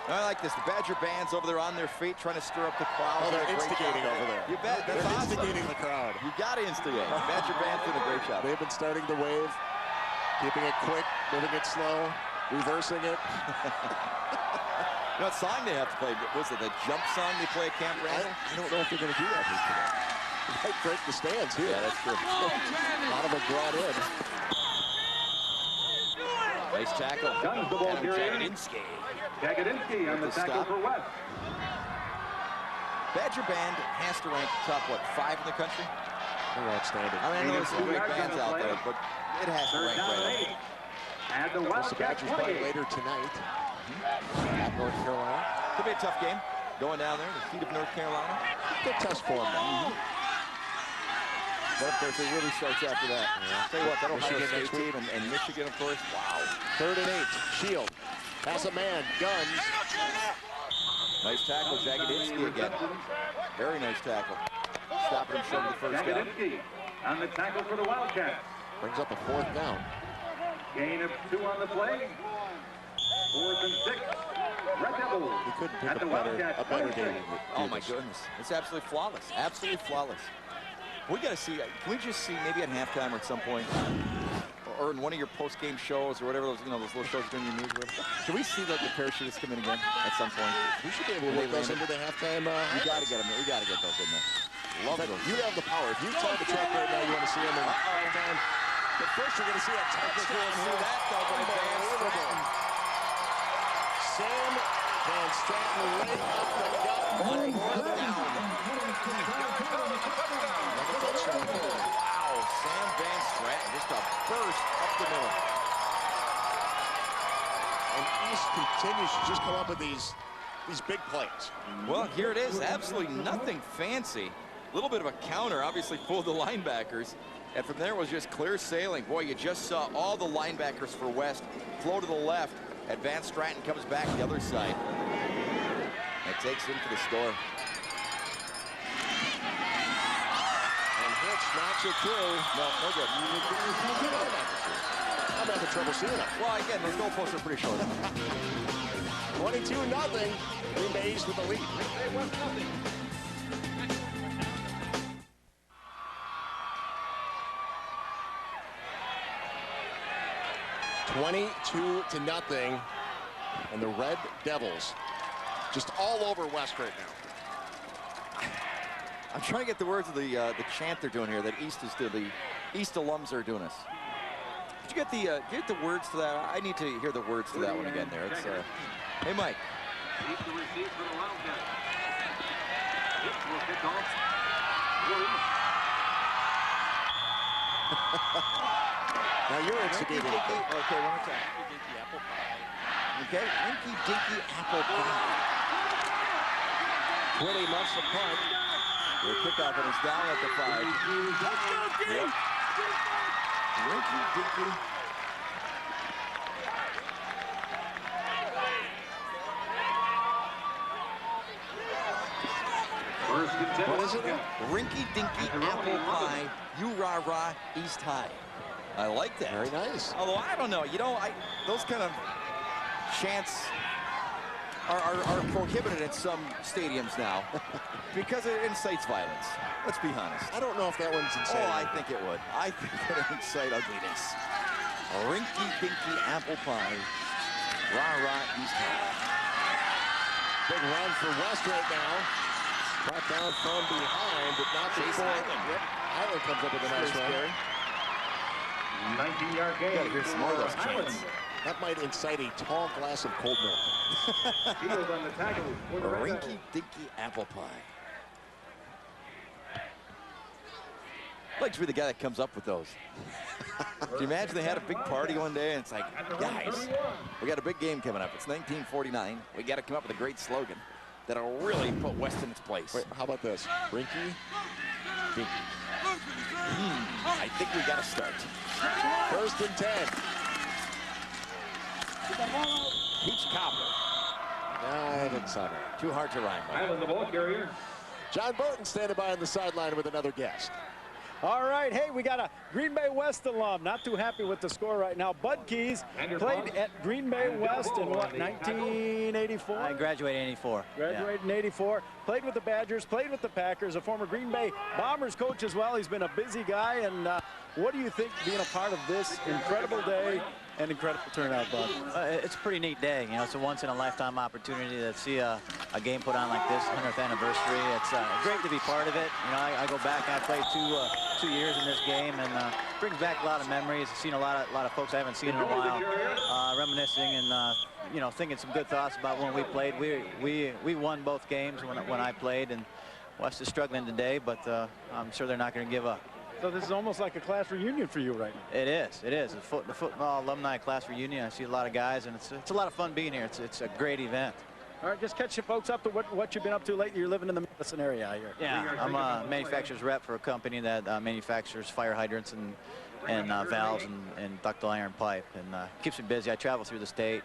I like this. The Badger band's over there on their feet trying to stir up the crowd. Oh, they're instigating over there. You bet. That's they're awesome. instigating the crowd. You got to instigate. The Badger band's doing a great job. They've been starting the wave, keeping it quick, moving it slow, reversing it. You know what song they have to play? Was it the jump song they play at Camp Randall? I don't know if they're going to do that here today. It might break the stands here. Yeah, that's true. A lot of it brought in. Nice tackle. Guns the ball carrier. Jagodinski on the tackle for West. Badger band has to rank top, what, 5 in the country? They're outstanding. I mean, I know there's some great bands out there, but it has to rank right up. And the The Badgers play later tonight at North Carolina. Could be a tough game. Going down there, the heat of North Carolina. Good test for them now. But of course, it really starts after that. Tell you what, that Ohio Michigan State team and Michigan, of course. Wow. 3rd and 8. Shield. Pass a man. Guns. Nice tackle, Jagodinski again. Very nice tackle. Stopping him short of the first down. Jagodinski on the tackle for the Wildcats. Brings up a 4th down. Gain of 2 on the play. 4th and 6. Red Devils. He couldn't pick At the a better Wildcats, game. Oh my goodness. It's absolutely flawless. Absolutely flawless. We got to see, can we just see maybe at halftime or at some point, or in one of your post-game shows or whatever, those, you know, those little shows during your news, whatever. Can we see like the parachutists come in again at some point? We should be able to work those into the halftime. We got to get them. We got to get those in there. Love those. You have the power. If you tell the truck right now you want to see them in halftime, but first you're going to see a touchdown. See that though by Van Stratton. Sam Van Stratton right off the gut. 4th down. Wow, Sam Van Stratton, just a burst up the middle. And East continues to just come up with these big plays. Well, here it is. Absolutely nothing fancy. A little bit of a counter, obviously fooled the linebackers. And from there was just clear sailing. Boy, you just saw all the linebackers for West flow to the left. And Van Stratton comes back the other side. And takes him to the store. Knocks it through. No good. I'm having trouble seeing it. Well, again, those goalposts are pretty short. 22-0. Green Bay East with the lead. 22-0. And the Red Devils just all over West right now. I'm trying to get the words of the chant they're doing here that East is doing. The East alums are doing us. Did you get the words to that? I need to hear the words to that one again. There. It's hey Mike. East to receive for the Wildcats. It will kick off. Now you're instigating. Okay, one more time. Okay, Rinky Dinky Apple Pie. 20 much the punt. The kickoff and it's down at the 5. Yep. Rinky Dinky First and 10. What is it? Rinky Dinky Apple Pie, you-rah-rah, East High. I like that. Very nice. Although, I don't know, you know, those kind of chants are prohibited at some stadiums now because it incites violence. Let's be honest. I don't know if that one's insane. Oh, I think it would. I think it would incite ugliness. Rinky Dinky Apple Pie, rah-rah, East High. Big run for West right now. Brought down from behind, but not before. Yep. Island comes up with a nice run. 19-yard gain. You gotta hear some more of those chants. That might incite a tall glass of cold milk. Field on the tackle for the Red Rinky Dinky Apple Pie. I'd like to be the guy that comes up with those. Can you imagine they had a big party one day and it's like, guys, we got a big game coming up. It's 1949. We got to come up with a great slogan that'll really put West in its place. Wait, how about this? Rinky Dinky. I think we got to start. First and 10. Peach Cobbler. I didn't sound right. Too hard to rhyme. Island, the ball carrier. John Burton standing by on the sideline with another guest. All right, hey, we got a Green Bay West alum. Not too happy with the score right now. Bud Keys played at Green Bay West in what, 1984? I graduated in 84. Graduated in 84. Played with the Badgers, played with the Packers, a former Green Bay Bombers coach as well. He's been a busy guy. And what do you think being a part of this incredible day and incredible turnout, Bud? It's a pretty neat day. You know, it's a once-in-a-lifetime opportunity to see a game put on like this, 100th anniversary. It's great to be part of it. You know, I go back, I played two years in this game, and brings back a lot of memories. I've seen a lot of folks I haven't seen in a while, reminiscing and you know, thinking some good thoughts about when we played. We won both games when I played, and West is struggling today, but I'm sure they're not going to give up. So this is almost like a class reunion for you right now. It is. It is. The football alumni class reunion. I see a lot of guys, and it's a lot of fun being here. It's a great event. All right, just catch the folks up to what you've been up to lately. You're living in the Madison area out here. Yeah, I'm a manufacturer's rep for a company that manufactures fire hydrants and valves and ductile iron pipe, and keeps me busy. I travel through the state,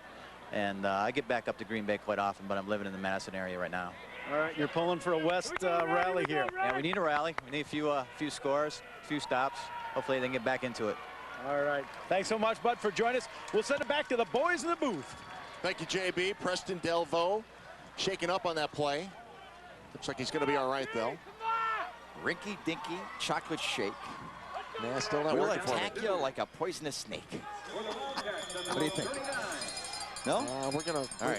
and I get back up to Green Bay quite often, but I'm living in the Madison area right now. All right, you're pulling for a West rally here. Yeah, we need a rally. We need a few scores, a few stops. Hopefully they can get back into it. All right. Thanks so much, Bud, for joining us. We'll send it back to the boys in the booth. Thank you, JB. Preston Delvaux shaking up on that play. Looks like he's going to be all right, though. Rinky Dinky Chocolate Shake. Yeah, still not We'll working for attack you like a poisonous snake. What do you think? No?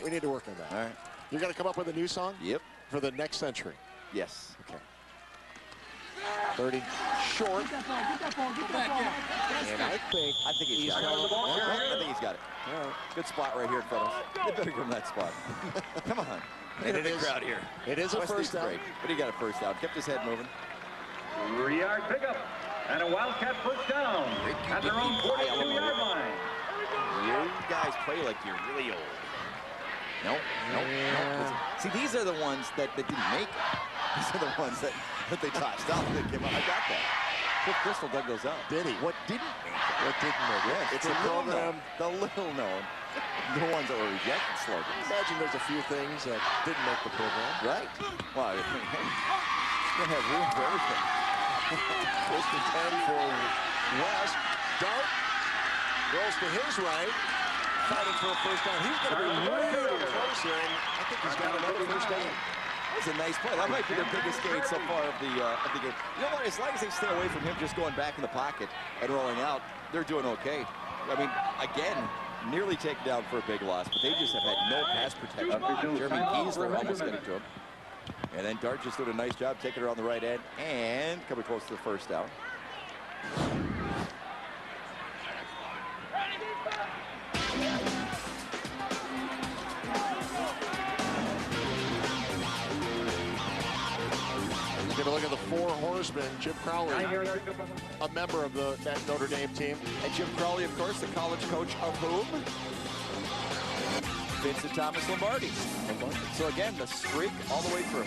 We need to work on that. All right. You're going to come up with a new song? Yep. For the next century? Yes. Okay. 30 short. And I think he's got it. I think he's got it. All right. Good spot right here, fellas. They better give him that spot. Come on. And it is crowd here. It is a first down. Great, but he got a first down. Kept his head moving. 3-yard pickup and a Wildcat first down at their own 42-yard line. You guys play like you're really old. Nope. See, these are the ones that didn't make it. These are the ones that they tossed out. That came out. I got that. Cliff Crystal dug those out. Did he? What didn't make it? What didn't make it? Yes, It's a program. The little known. The ones that were rejected slogans. Imagine there's a few things that didn't make the program. Right. Well, hey, you have room for everything. First and 10 for West. Dart goes to his right. Fighting for a first down. He's going to be really close here, and I think he's got another first down. That's a nice play. That might be their biggest gain so far of the game. You know what? As long as they stay away from him just going back in the pocket and rolling out, they're doing okay. I mean, again, nearly taken down for a big loss, but they just have had no pass protection. Jeremy Kiesler almost getting to him. And then Dart just did a nice job taking her on the right end and coming close to the first down. Get a look at the four horsemen. Jim Crowley, a member of that Notre Dame team. And Jim Crowley, of course, the college coach of whom? Vincent Thomas Lombardi. So again, the streak all the way through.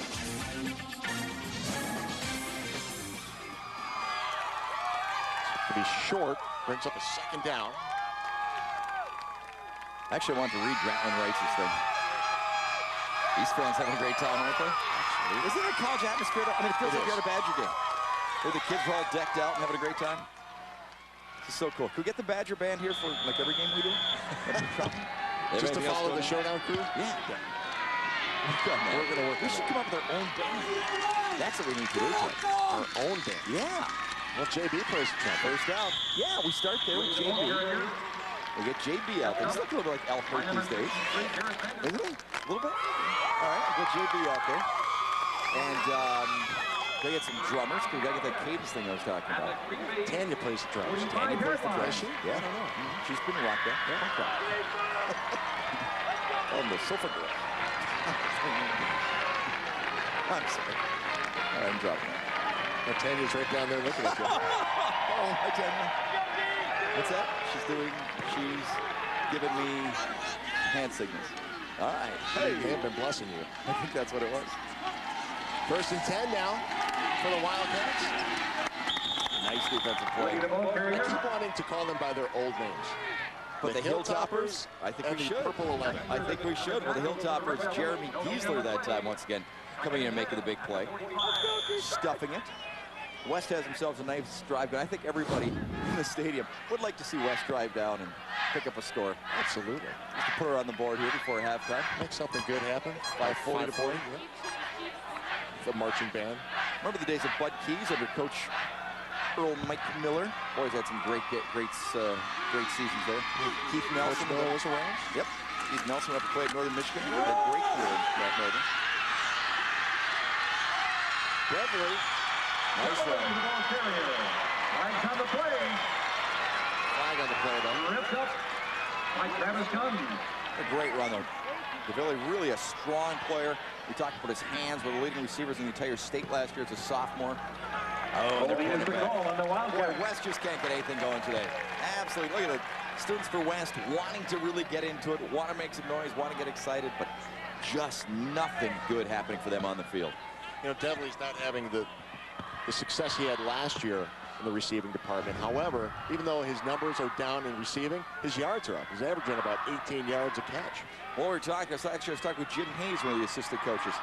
To be short, brings up a second down. Actually, I want to read Grantland Rice's thing. These fans having a great time, aren't they? Isn't it a college atmosphere? I mean, it feels like you're at a Badger game. Where the kids are all decked out and having a great time. This is so cool. Can we get the Badger band here for like every game we do? Just to follow the Showdown crew? Yeah. We're going to work. We should come up with our own band. That's what we need to do. Our own band. Yeah. Well, JB plays first out. Yeah, we start there with JB. We get JB out there. He's looking a little bit like Al Hurt these days. Isn't he? A little bit? All right, we'll get JB out there. And they get some drummers, because we got to get that cadence thing I was talking about. Tanya plays the drums. Tanya plays the drums. Yeah, I don't know. She's been rocked out. Yeah. On the sofa girl. I'm sorry. I'm dropping it. Well, Tanya's right down there looking at you. Oh, hi, Tanya. What's that? She's giving me hand signals. All right. Hey, they have been blessing you. I think that's what it was. 1st and 10 now for the Wildcats. Nice defensive play. I keep wanting to call them by their old names. But the Hilltoppers, I think we should. Purple 11. I think we should. Well, the Hilltoppers, Jeremy Giesler that time once again, coming in and making the big play. Stuffing it. West has themselves a nice drive, but I think everybody in the stadium would like to see West drive down and pick up a score. Absolutely. Just to put her on the board here before halftime. Make something good happen. 5:40 to 40. Yeah. The marching band. Remember the days of Bud Keys under Coach Earl Mike Miller? Boys had some great seasons there. Keith Nelson was around. Yep. Keith Nelson up to play at Northern Michigan. Had a great career at Northern. Beverly. Nice run. Flags on the play. Flag on the play, though. Ripped up by Travis Gunn. A great run, though. DeVille, really a strong player. We talked about his hands, one of the leading receivers in the entire state last year as a sophomore. Oh, they're putting it back. Boy, West just can't get anything going today. Absolutely. Look at the students for West wanting to really get into it, want to make some noise, want to get excited, but just nothing good happening for them on the field. You know, Devley's not having the success he had last year in the receiving department. However, even though his numbers are down in receiving, his yards are up. He's averaging about 18 yards a catch. Well, I was talking with Jim Hayes, one of the assistant coaches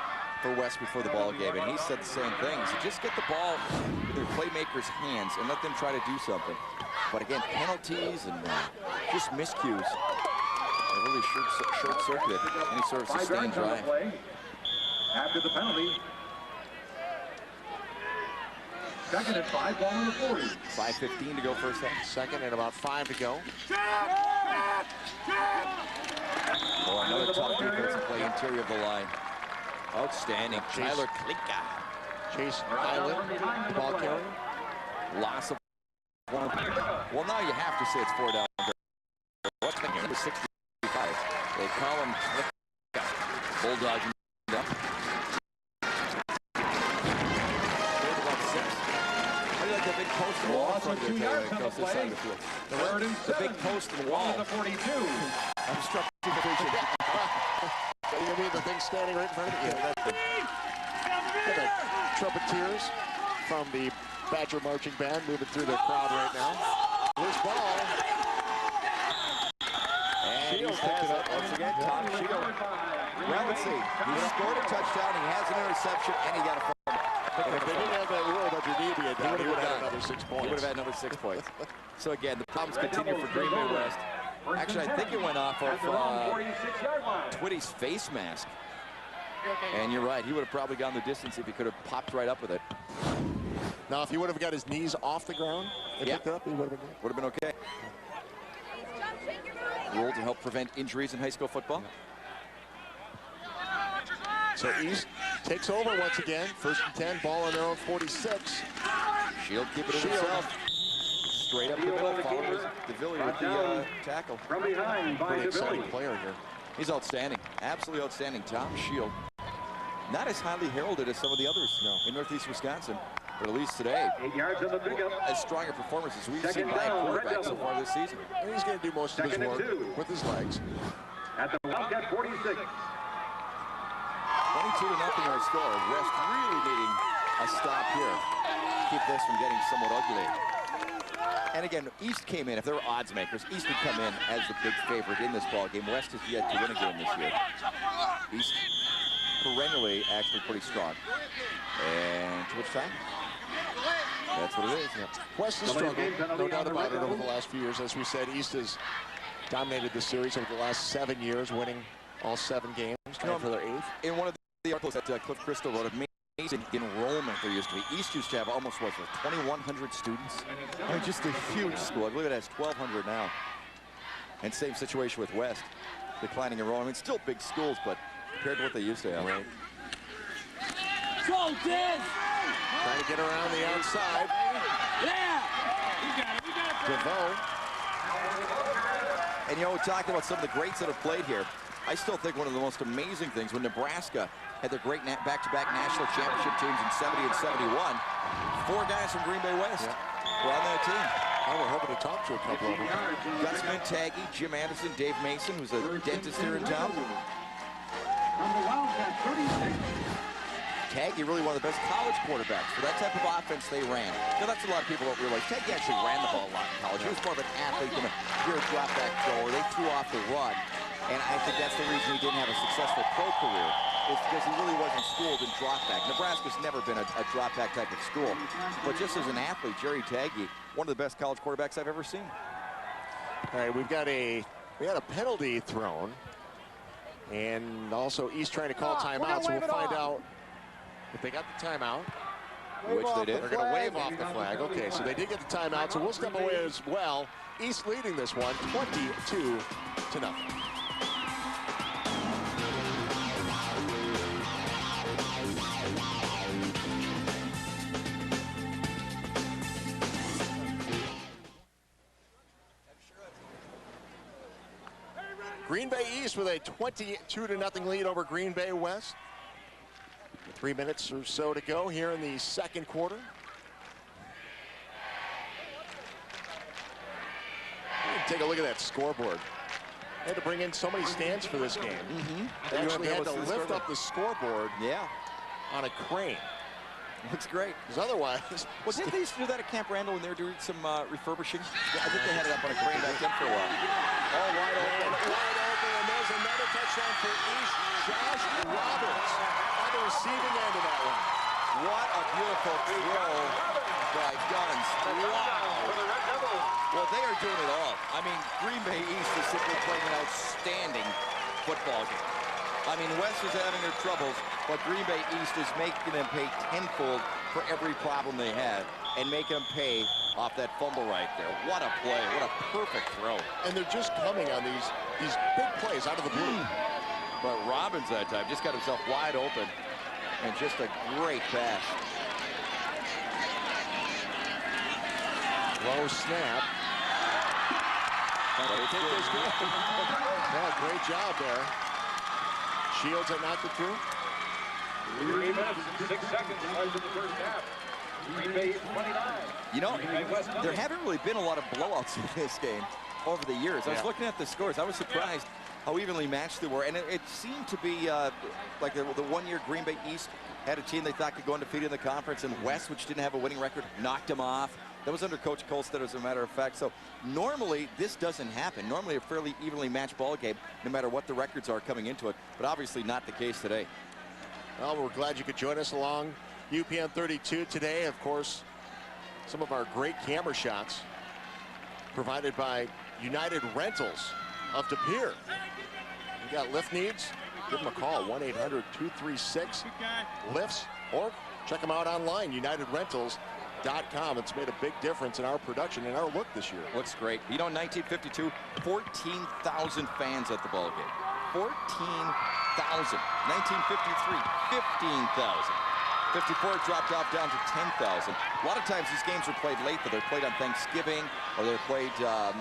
for West before the ball game, and he said the same thing. He said, just get the ball in their playmakers' hands and let them try to do something. But again, penalties and just miscues. They really short-circuited any sort of sustained drive. After the penalty. 2nd and 5, ball on the 40. 5:15 to go first half. 2nd and about 5 to go. Oh, another tough defensive play interior of the line. Outstanding. Tyler Klinka. Chase Island, the ball carrier. Loss of one. Well, now you have to say it's 4 down. What's the number 65? They call him Klinka. Bulldogs down. The big post and wall from there, Taylor, that goes this side of the field. The big post and wall. The 42. I'm struck to the vision. You mean the thing standing right in front of you? The trumpeters from the Badger Marching Band moving through the crowd right now. Loose ball. And Shields has it once again. Tom Shields. Well, let's see. He scored a touchdown, he has an interception, and he got a fumble. If they didn't have that rule about your knee being down, he would have had another 6 points. He would have had another 6 points. So again, the problems continue for Green Bay West. Actually, I think it went off of Twitty's face mask. And you're right, he would have probably gone the distance if he could have popped right up with it. Now, if he would have got his knees off the ground and picked it up, he would have been good. Would have been okay. Rule to help prevent injuries in high school football. So East takes over once again. 1st and 10, ball on their own 46. Shield keeping it himself. Straight up the middle, followers DeVille with the tackle. From behind by Pretty exciting DeVille. player here. He's outstanding, absolutely outstanding. Tom Shield, not as highly heralded as some of the others in Northeast Wisconsin, but at least today, 8 yards on the pickup. as strong a performance as we've seen 2nd by a down, quarterback Red so far this season. And he's going to do most of his 2nd and work 2. with his legs. At the Wildcat 46. 22-0 our score. West really needing a stop here. Keep this from getting somewhat ugly. And again, East came in, if there were odds makers, East would come in as the big favorite in this ball game. West has yet to win a game this year. East perennially actually pretty strong. And too much time? That's what it is. Yep. West has struggled, no doubt about it, over the last few years. As we said, East has dominated the series over the last 7 years, winning all 7 games, trying for their 8th. In one of the articles that Cliff Christo wrote, amazing enrollment there used to be. East used to have almost, what, 2,100 students? I mean, just a huge school. I believe it has 1,200 now. And same situation with West, declining enrollment. I mean, still big schools, but compared to what they used to have. Right. Go, Diz! Trying to get around the outside. Yeah! We got it, DeVoe. And, you know, we're talking about some of the greats that have played here. I still think one of the most amazing things when Nebraska had their great back-to-back national championship teams in 70 and 71, 4 guys from Green Bay West were on that team. Oh, we're hoping to talk to a couple of them. Gus Mintaghi, Jim Anderson, Dave Mason, who's a dentist here in town. Taggy really one of the best college quarterbacks for that type of offense they ran. Now, that's a lot of people don't realize. Taggy actually ran the ball a lot in college. He was more of an athlete than a pure drop-back thrower. They threw off the run, and I think that's the reason he didn't have a successful pro career. It's because he really wasn't schooled in drop-back. Nebraska's never been a drop-back type of school. But just as an athlete, Jerry Taggy, one of the best college quarterbacks I've ever seen. All right, we had a penalty thrown, and also East trying to call timeout, so we'll find out if they got the timeomeout. Which they did. They're going to wave off the flag. Okay, so they did get the timeout, so we'll step away as well. East leading this one, 22-0. Green Bay East with a 22-0 lead over Green Bay West. 3 minutes or so to go here in the second quarter. Take a look at that scoreboard. They had to bring in so many stands for this game. They actually had to lift up the scoreboard on a crane. Looks great. Because otherwise... Well, didn't they used to do that at Camp Randall when they were doing some refurbishing? Yeah, I think they had it up on a crane back then for a while. All wide open. Wide open, and there's another touchdown for East. Josh Roberts on the receiving end of that one. What a beautiful throw by Guns. Wow. Well, they are doing it all. I mean, Green Bay East is simply playing an outstanding football game. I mean, West is having their troubles, but Green Bay East is making them pay tenfold for every problem they had and making them pay off that fumble right there. What a play. What a perfect throw. And they're just coming on these big plays out of the blue. But Robbins that time just got himself wide open and just a great pass. Low snap. Yeah, great job there. Shields had knocked it through. 3 minutes and 6 seconds left in the first half. Green Bay 29. You know, there haven't really been a lot of blowouts in this game over the years. I was looking at the scores. I was surprised how evenly matched they were. And it seemed to be like the 1 year Green Bay East had a team they thought could go undefeated in the conference, and West, which didn't have a winning record, knocked them off. That was under Coach Colstead, as a matter of fact. So normally this doesn't happen. Normally a fairly evenly matched ball game, no matter what the records are coming into it. But obviously not the case today. Well, we're glad you could join us along UPN 32 today. Of course, some of our great camera shots provided by United Rentals of De Pere. You got lift needs? Give them a call, 1-800-236-LIFTS, or check them out online, UnitedRentals.com. It's made a big difference in our production and our look this year. Looks great. You know, in 1952, 14,000 fans at the ball game. 14,000. 1953, 15,000. 54 dropped off down to 10,000. A lot of times these games are played late, but they're played on Thanksgiving, or they're played, I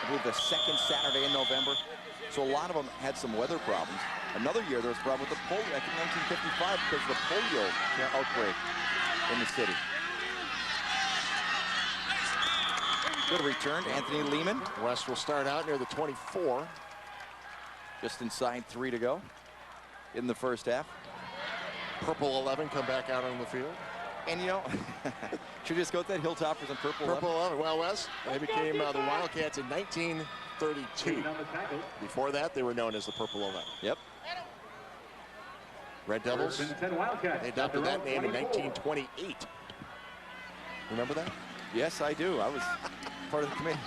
believe, the second Saturday in November. So a lot of them had some weather problems. Another year there was a problem with the polio, I think 1955, because of the polio outbreak in the city. Good return, Anthony Lehman. West will start out near the 24. Just inside 3 to go in the first half. Purple 11 come back out on the field. And you know, should we just go with that? Hilltoppers and Purple 11? Purple 11. Well, Wes, they became the Wildcats in 1932. Before that, they were known as the Purple 11. Yep. Red Devils, they adopted that name in 1928. Remember that? Yes, I do. I was part of the committee.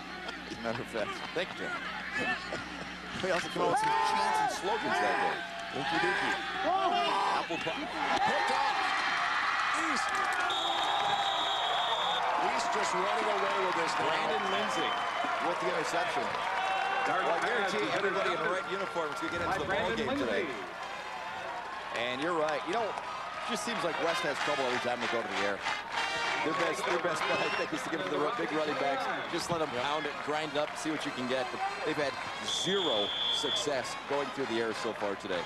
As a matter of fact. Thank you, Jim. We also come up with some chants and slogans that day. Dinky dinky. Apple pie. Picked off. East just running away with this. Brandon Lindsay with the interception. Well, I guarantee everybody in the right uniform is going to get into the ball game today. And you're right. You know, it just seems like West has trouble every time they go to the air. Their best bet, I think, is to give it to the big running backs. Just let them pound it, grind it up, see what you can get. But they've had zero success going through the air so far today.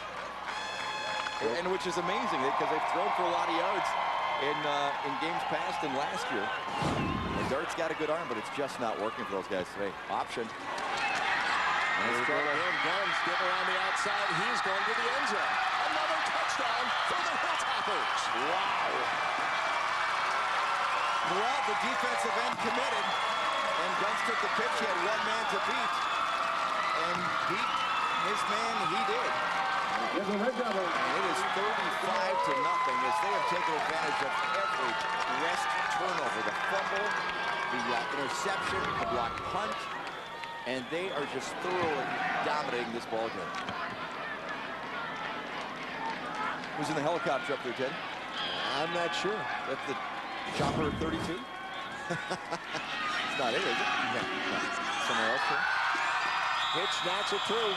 And which is amazing because they've thrown for a lot of yards in games past and last year. And Dart's got a good arm, but it's just not working for those guys today. Option. Nice throw to him. Guns get around the outside. He's going to the end zone. Another touchdown for the Hilltoppers. Wow. Well, the defensive end committed, and Guns took the pitch. He had one man to beat, and beat his man. He did. And it is 35-0 as they have taken advantage of every West turnover, the fumble, the interception, the block punt, and they are just thoroughly dominating this ball game. Who's in the helicopter up there, Ted? I'm not sure. That's the Chopper 32? It's not it, is it? No. Somewhere else here. Pitch knocks it through.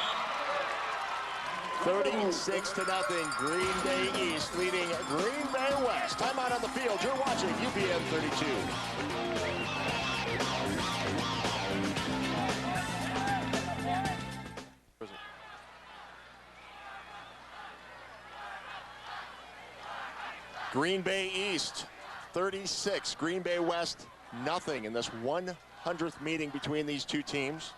36-0. Green Bay East leading Green Bay West. Timeout on the field. You're watching UPN 32. Green Bay East 36, Green Bay West nothing in this 100th meeting between these two teams.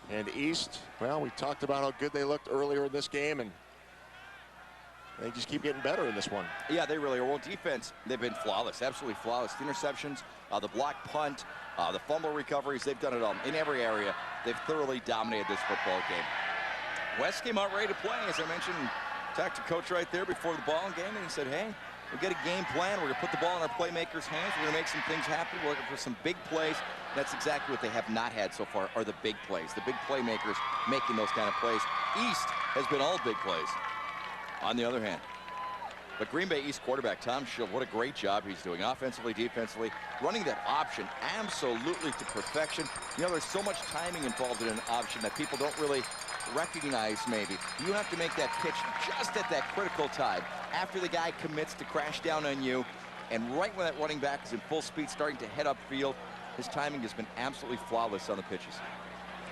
And East, well, we talked about how good they looked earlier in this game, and they just keep getting better in this one. Yeah, they really are. Well, defense, they've been flawless, absolutely flawless. The interceptions, the block punt, the fumble recoveries, they've done it all. In every area, they've thoroughly dominated this football game. West came out ready to play, as I mentioned. Talked to coach right there before the ball game, and he said, hey, we've got a game plan. We're going to put the ball in our playmakers' hands. We're going to make some things happen. We're looking for some big plays. That's exactly what they have not had so far, are the big plays, the big playmakers making those kind of plays. East has been all big plays, on the other hand. But Green Bay East quarterback Tom Schill, what a great job he's doing, offensively, defensively, running that option absolutely to perfection. You know, there's so much timing involved in an option that people don't really recognize maybe. You have to make that pitch just at that critical time after the guy commits to crash down on you, and right when that running back is in full speed starting to head upfield, his timing has been absolutely flawless on the pitches.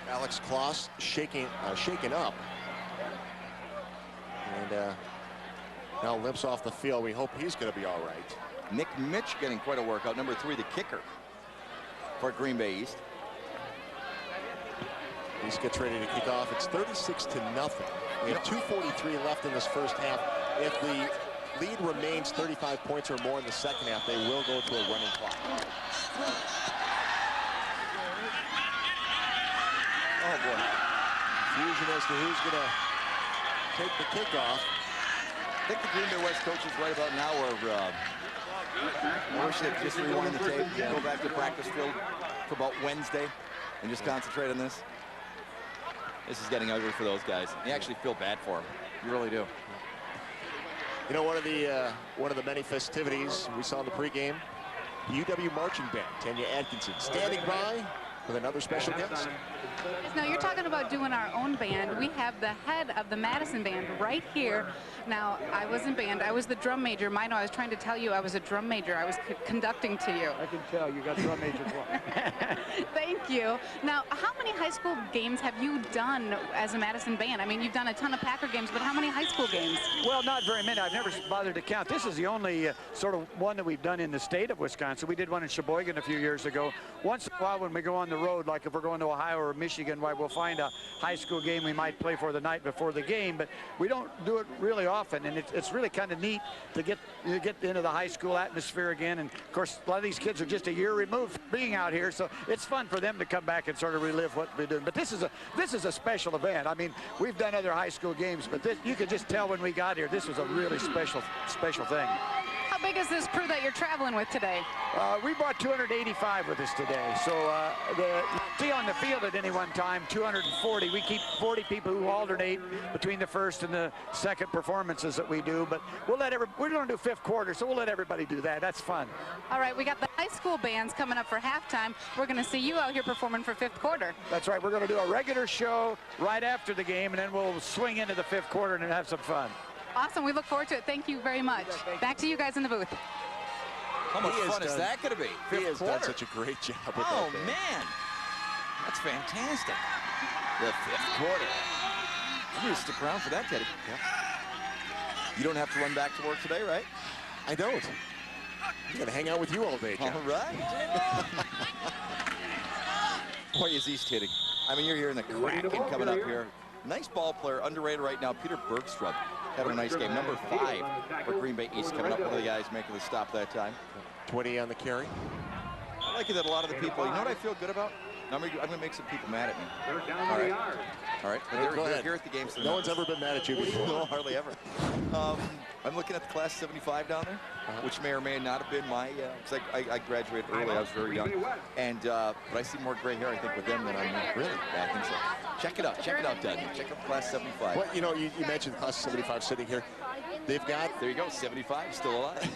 Alex Kloss shaken up, and now limps off the field. We hope he's going to be all right. Nick Mitch getting quite a workout. Number 3, the kicker for Green Bay East. East gets ready to kick off. It's 36-0. We have 2:43 left in this first half. If the lead remains 35 points or more in the second half, they will go to a running clock. Oh boy. Confusion as to who's going to take the kickoff. I think the Green Bay West coach is right about now where I wish they'd just rewind the tape, go back to the practice field for about Wednesday and just concentrate on this. This is getting ugly for those guys. You actually feel bad for them. You really do. You know, one of the many festivities we saw in the pregame, the UW marching band, Tanya Atkinson, standing by with another special guest. Now, you're talking about doing our own band. We have the head of the Madison band right here. Now, I was in band. I was the drum major. Mino, I was trying to tell you I was a drum major. I was conducting to you. I can tell you got drum major. Thank you. Now, how many high school games have you done as a Madison band? I mean, you've done a ton of Packer games, but how many high school games? Well, not very many. I've never bothered to count. This is the only sort of one that we've done in the state of Wisconsin. We did one in Sheboygan a few years ago. Once in a while when we go on the road, like if we're going to Ohio or Michigan, Michigan, why we'll find a high school game we might play for the night before the game, but we don't do it really often, and it's really kind of neat to get into the high school atmosphere again. And of course, a lot of these kids are just a year removed from being out here, so it's fun for them to come back and sort of relive what we're doing. But this is a special event. I mean, we've done other high school games, but you could just tell when we got here, this was a really special thing. How big is this crew that you're traveling with today? We brought 285 with us today. So see on the field at any one time, 240. We keep 40 people who alternate between the first and the second performances that we do. But we're going to do fifth quarter, so we'll let everybody do that. That's fun. All right, we got the high school bands coming up for halftime. We're going to see you out here performing for fifth quarter. That's right. We're going to do a regular show right after the game, and then we'll swing into the fifth quarter and have some fun. Awesome. We look forward to it. Thank you very much. Back to you guys in the booth. How much fun is that going to be? He has done such a great job with that. Oh, man. That's fantastic. The fifth quarter. I'm going to stick around for that, Teddy. Yeah. You don't have to run back to work today, right? I don't. I'm going to hang out with you all day, John. All right. Boy, is East hitting. I mean, you're hearing the Kraken coming up here. Nice ball player, underrated right now. Peter Bergstrom having a nice game. Number 5 for Green Bay East coming up. One of the guys making the stop that time. 20 on the carry. I like it that a lot of the people, you know what I feel good about? I'm going to make some people mad at me. All right. All right. They're here at the game. So no one's ever been mad at you before. No, hardly ever. I'm looking at the class 75 down there, which may or may not have been my, because I graduated early. I was very young. And, but I see more gray hair, I think, with them than I do. Really? Yeah, I think so. Check it out. Check it out, Doug. Check out class 75. Well, you know, you mentioned class 75 sitting here. They've got... There you go, 75, still alive.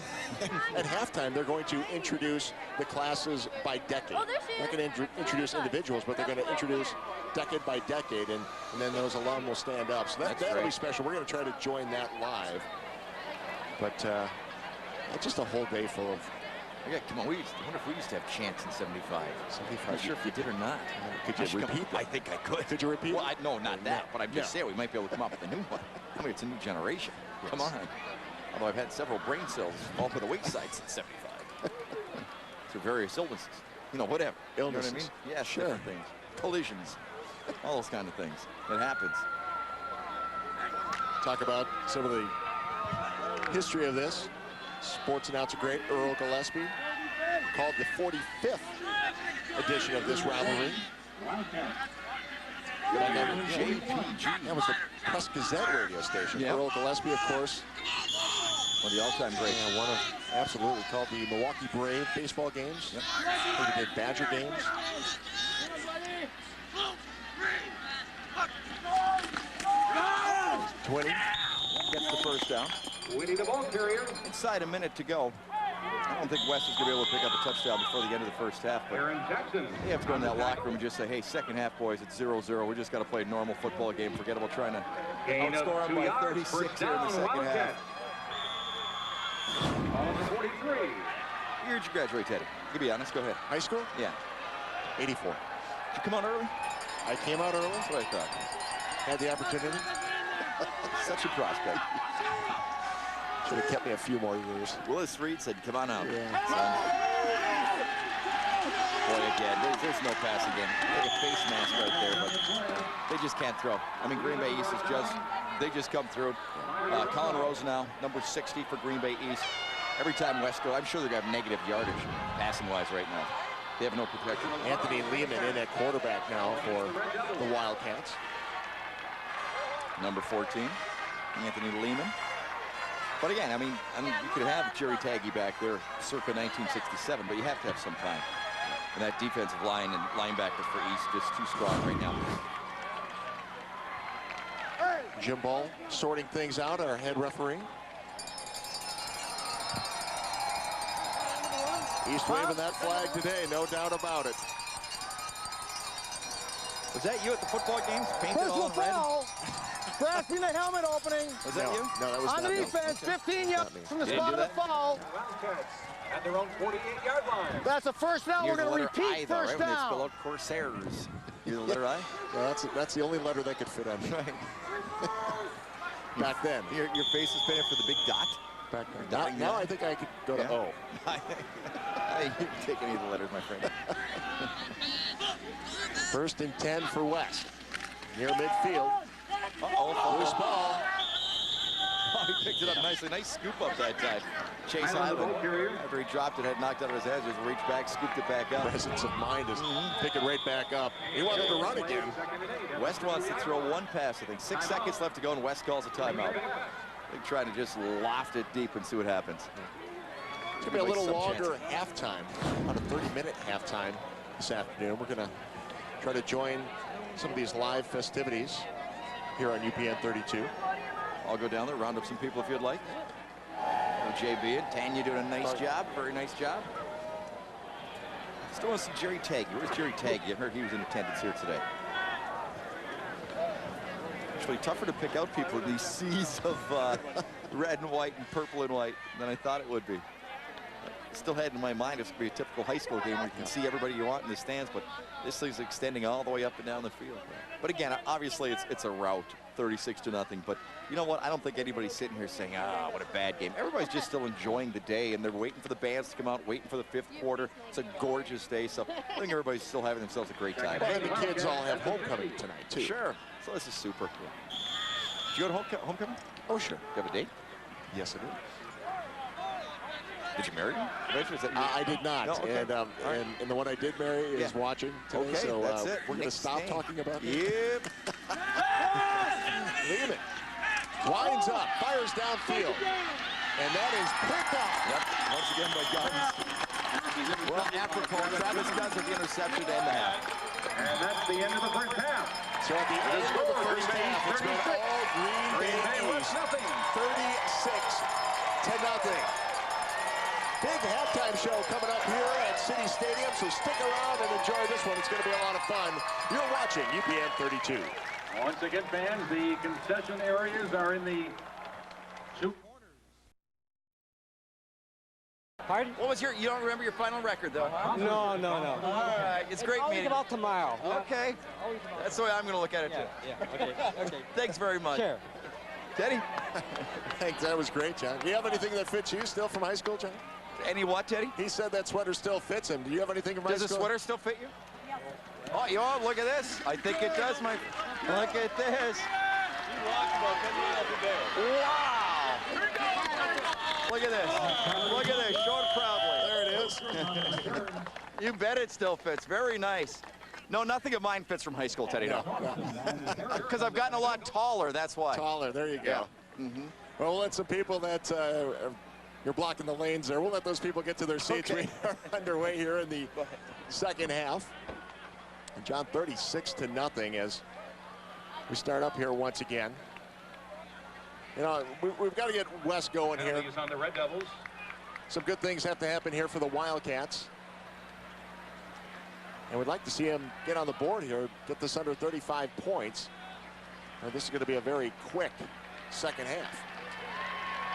At halftime, they're going to introduce the classes by decade. They're not going to introduce individuals, but they're going to introduce decade by decade, and then those alum will stand up. So that'll be special. We're going to try to join that live. But just a whole day full of... Yeah, come on, I wonder if we used to have chants in 75. 75. I'm not sure if you did or not. Could you repeat that? I think I could. Could you repeat it? No, not that, but I'm just saying we might be able to come up with a new one. I mean, it's a new generation. Yes. Come on. Although I've had several brain cells fall to the wayside since 75. Through various illnesses. You know, whatever. Illnesses. You know what I mean? Yeah, sure. Different things. Collisions. All those kind of things. It happens. Talk about some of the history of this. Sports announcer great Earl Gillespie called the 45th edition of this rivalry. JPG. That was the Press Gazette radio station. Yep. Earl Gillespie, of course. One of the all-time greats. Yeah, one of, absolutely, called the Milwaukee Brave baseball games. Yep. He did Badger games. Gets the first down. Winning the ball carrier. Inside a minute to go. I don't think West is going to be able to pick up a touchdown before the end of the first half. But Aaron Jackson. they have to go in that locker room and just say, hey, second half, boys, it's 0-0. We just got to play a normal football game. Forget about trying to outscore them by 36 here in the second half. On the 43. What year did you graduate, Teddy? You be honest. Go ahead. High school? Yeah. 84. Did you come out early? I came out early. That's what I thought. Had the opportunity. Such a prospect. Should have kept me a few more years. Willis Reed said, come on out. Yeah. Boy, again, there's no passing game. Like a face mask right there, but they just can't throw. I mean, Green Bay East is they just come through. Colin Rosenau, number 60 for Green Bay East. Every time West goes, I'm sure they're going to have negative yardage passing-wise right now. They have no protection. Anthony Lehman in at quarterback now for the Wildcats. Number 14, Anthony Lehman. But again, I mean, you could have Jerry Taggy back there circa 1967, but you have to have some time. And that defensive line and linebackers for East just too strong right now. Jim Ball sorting things out, our head referee. East waving that flag today, no doubt about it. Was that you at the football games? Painted all in red? Grasping the helmet opening. Was that you? No, that was on not the defense, me. 15 yards from the You spot of didn't the foul. Wildcats at their own 48-yard line. That's a first down. Here's We're going to the letter repeat I, though, first right? When they spell down. out Corsairs. You're the letter I? Well, that's the only letter that could fit on me. Right. Back then. Your face is painted for the big dot? Back then. Now I think I could go to O. You can take any of the letters, my friend. First and 10 for West. Near midfield. Uh-oh. Loose ball. Oh, he picked it up nicely. Nice scoop up that time. Chase Highland, after he dropped it, had knocked out of his head, just reached back, scooped it back up. Presence of mind is picking right back up. He wanted to run again. West wants to throw one pass, I think. 6 seconds left to go, and West calls a timeout. They're trying to just loft it deep and see what happens. It's going to be a little longer halftime, about a 30-minute halftime this afternoon. We're going to try to join some of these live festivities here on UPN 32. I'll go down there, round up some people if you'd like. JB and Tanya doing a nice job, very nice job. Still want to see Jerry Taggy. Where's Jerry Taggy? I heard he was in attendance here today. Actually, tougher to pick out people in these seas of red and white and purple and white than I thought it would be. Still had in my mind it's going to be a typical high school game where you can see everybody you want in the stands, but this thing's extending all the way up and down the field. But again, obviously it's a rout, 36-0. But you know what? I don't think anybody's sitting here saying, ah, what a bad game. Everybody's just still enjoying the day, and they're waiting for the bands to come out, waiting for the 5th quarter. It's a gorgeous day, so I think everybody's still having themselves a great time. And the kids all have homecoming tonight, too. Sure. So this is super. Did you go to homecoming? Oh, sure. You have a date? Yes, I did. Did you marry him? I did not. No, okay. And the one I did marry is watching today, okay, so that's it. we're going to stop talking about it. Yep. Lehman winds up, fires downfield, and that is picked up. Yep, once again by Guns. Well, apropos, Travis Guns with the interception to end the half. And that's the end of the first half. So at the end of the first half, it's been all Green Bay East, 36-0. Big halftime show coming up here at City Stadium, so stick around and enjoy this one. It's going to be a lot of fun. You're watching UPN 32. Once again, fans, the concession areas are in the 2 corners. Pardon? What was you don't remember your final record, though, huh? No. All right, it's great meeting. About tomorrow. Okay. That's the way I'm going to look at it, too. Yeah, okay. Thanks very much. Sure. Teddy? Thanks, that was great, John. Do you have anything that fits you still from high school, John? Any what, Teddy? He said that sweater still fits him. Do you have anything from high school? Does the sweater still fit you? Oh, look at this. I think it does, Mike. Look at this. Wow. Look at this. Look at this. Show it proudly. There it is. You bet it still fits. Very nice. No, nothing of mine fits from high school, Teddy. No. Because I've gotten a lot taller, that's why. Taller, there you go. Yeah. Well, we'll let some people that you're blocking the lanes there. We'll let those people get to their seats. Okay. We are underway here in the second half. And John, 36-0 as we start up here once again. You know, we've got to get West going here. On the Red Devils. Some good things have to happen here for the Wildcats. And we'd like to see him get on the board here, get this under 35 points. Now, this is going to be a very quick second half.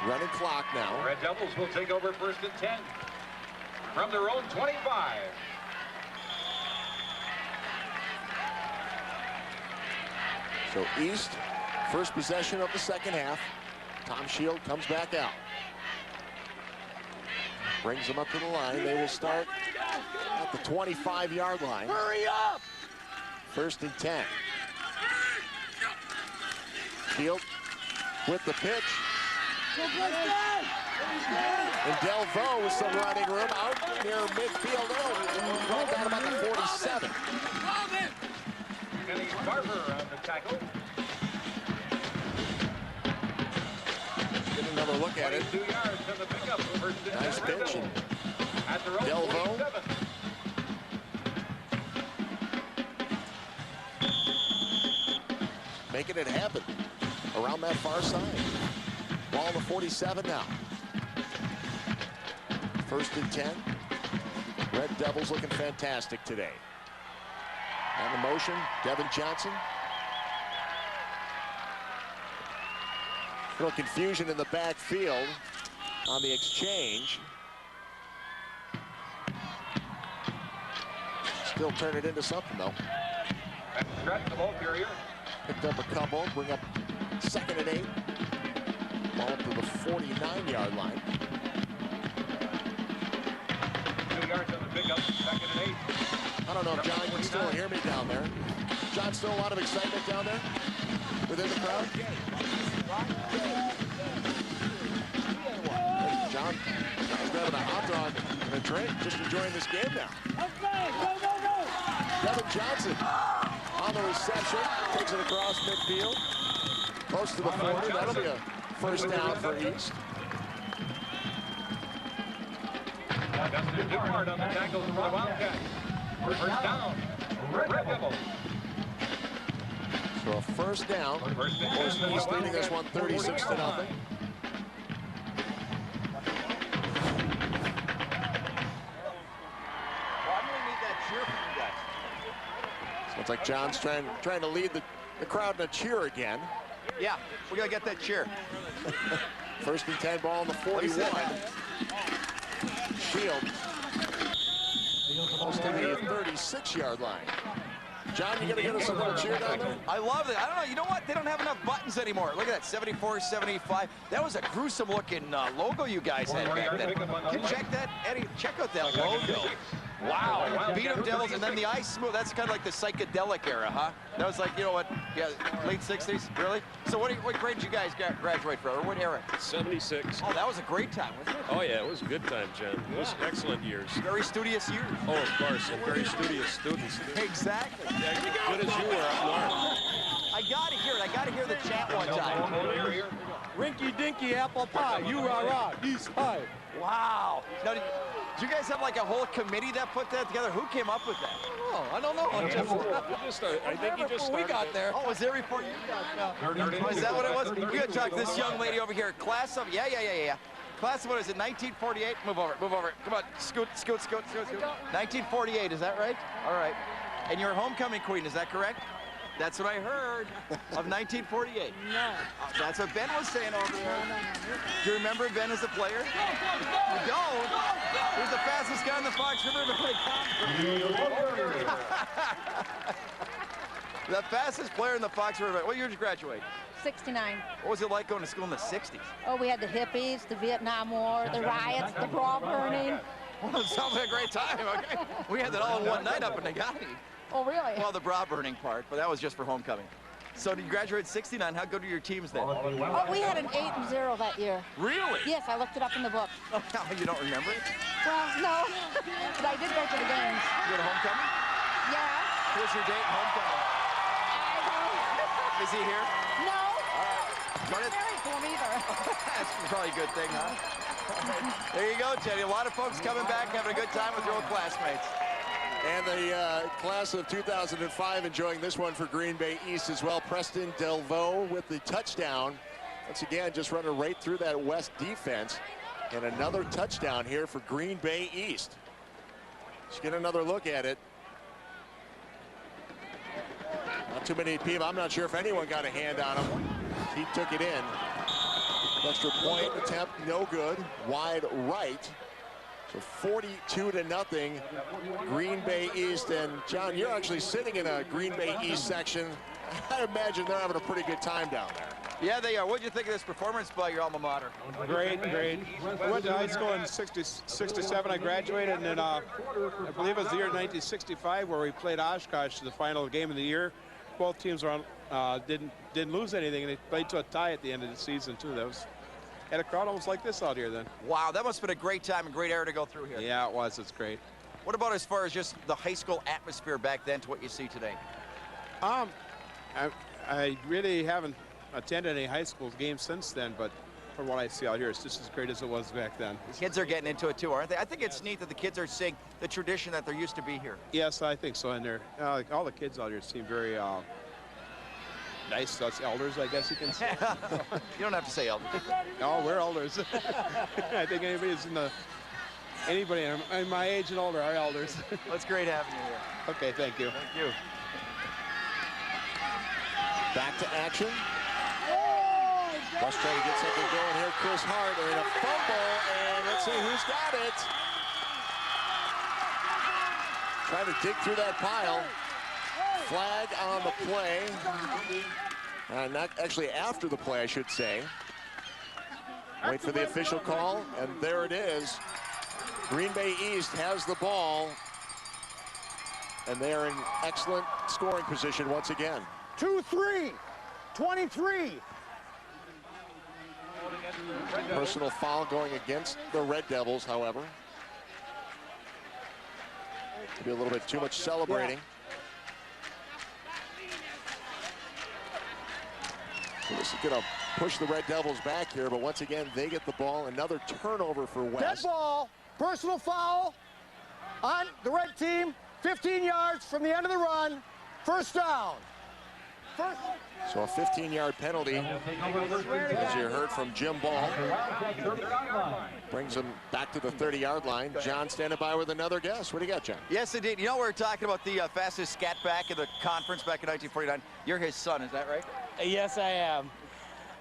Running clock now. Red Devils will take over first and 10 from their own 25. So East, first possession of the second half. Tom Shield comes back out. Brings them up to the line. They will start at the 25-yard line. Hurry up! First and 10. Shield with the pitch. And Delvaux with some running room out near midfield. Brought down about the 47. Kenny Barber on the tackle. Get another look at it. 2 yards from the pickup. Nice pitch. And at the road, Delvaux. 47. Making it happen around that far side. Ball to 47 now. First and 10. Red Devils looking fantastic today. On the motion, Devin Johnson. A little confusion in the backfield on the exchange. Still turn it into something, though. And Stratton, the ball carrier. Picked up a couple, bring up 2nd and 8. Ball up to the 49-yard line. 2 yards on the pickup, 2nd and 8. I don't know if John can still hear me down there. John, still a lot of excitement down there within the crowd? John's grabbing a hot dog and a drink, just enjoying this game now. Devin Johnson on the reception, takes it across midfield, close to the 40. That'll be a first down for East. Dustin Dupart on the tackles for the Wildcats. First down, Red Devils. So a first down. Of course, East leading this one 36-0. Sounds like John's trying to lead the crowd in a cheer again. Yeah, we gotta get that cheer. First and 10, ball on the 41. Shield close to the 36-yard line. John, you gonna get us a little cheer down there? I love it. I don't know. You know what? They don't have enough buttons anymore. Look at that, 74, 75. That was a gruesome-looking logo you guys had back then. Can you check that, Eddie? Check out that logo. Wow. Beat up Devils, and then the ice smooth. That's kind of like the psychedelic era, huh? That was like, you know what? Yeah, late 60s. Really? So what grade did you guys graduate from, or what era? 76. Oh, that was a great time, wasn't it? Oh yeah, it was a good time, John. It was excellent years. Very studious years. Oh, of course, and very studious students. Exactly. Yeah, good as you were up north. I gotta hear it. I gotta hear the chant one time. Rinky dinky apple pie, you rah East High. Wow. Now, did you guys have like a whole committee that put that together? Who came up with that? Oh, I don't know. I think he just started. We got there. Oh, was there before you got there? Oh, is that what it was? We gotta talk to this young lady over here. Class of, yeah. Class of, what is it, 1948? Move over. Come on, scoot. 1948, is that right? All right. And you're homecoming queen, is that correct? That's what I heard of 1948. No. That's what Ben was saying over there. Do you remember Ben as a player? You don't? He was the fastest guy in the Fox River Valley. The fastest player in the Fox River Valley. What year did you graduate? 69. What was it like going to school in the 60s? Oh, we had the hippies, the Vietnam War, the riots, the bra burning. Well, it sounds like a great time, okay? We had that all in one night up in Nagati. Oh, really? Well, the bra burning part, but that was just for homecoming. So you graduated 69. How good were your teams then? Oh, we had an 8-0 that year. Really? Yes, I looked it up in the book. Oh, you don't remember it? Well, no, but I did go to the games. You go to homecoming? Yeah. Who's your date in homecoming? Is he here? No. All right. Not married to him either. That's probably a good thing, huh? There you go, Teddy. A lot of folks coming back, having a good time with their old classmates. And the class of 2005 enjoying this one for Green Bay East as well. Preston Delvaux with the touchdown. Once again, just running right through that West defense. And another touchdown here for Green Bay East. Let's get another look at it. Not too many people. I'm not sure if anyone got a hand on him. He took it in. Extra point attempt, no good. Wide right. So 42-0, Green Bay East. And John, you're actually sitting in a Green Bay East section. I imagine they're having a pretty good time down there. Yeah, they are. What did you think of this performance by your alma mater? Great. I went to high school in 67. I graduated, and then I believe it was the year 1965 where we played Oshkosh, the final game of the year. Both teams were on, didn't lose anything, and they played to a tie at the end of the season too. That was had a crowd almost like this out here then. Wow, that must have been a great time and great era to go through here. Yeah, it was. It's great. What about as far as just the high school atmosphere back then to what you see today? I really haven't attended any high school games since then, but from what I see out here, it's just as great as it was back then. The kids are getting into it too, aren't they? I think it's neat that the kids are seeing the tradition that there used to be here. Yes, I think so. And they're all the kids out here seem very nice. Us elders, I guess you can say. You don't have to say elders. No, we're elders. I think anybody in my age and older are elders. Well, it's great having you here. Okay, thank you. Thank you. Back to action. Let's try to get something going here. Chris Hart and a fumble, and let's see who's got it. Trying to dig through that pile. Flag on the play. Not actually after the play, I should say. Wait for the official call, and there it is. Green Bay East has the ball and they are in excellent scoring position once again. 2-3, 23. Personal foul going against the Red Devils, however. Could be a little bit too much celebrating. So this is going to push the Red Devils back here, but once again, they get the ball. Another turnover for West. Dead ball, personal foul on the red team, 15 yards from the end of the run, first down. So a 15-yard penalty, as you heard from Jim Ball. Brings him back to the 30-yard line. John standing by with another guess. What do you got, John? Yes, indeed. You know, we were talking about the fastest scat back in the conference back in 1949. You're his son, is that right? Yes, I am.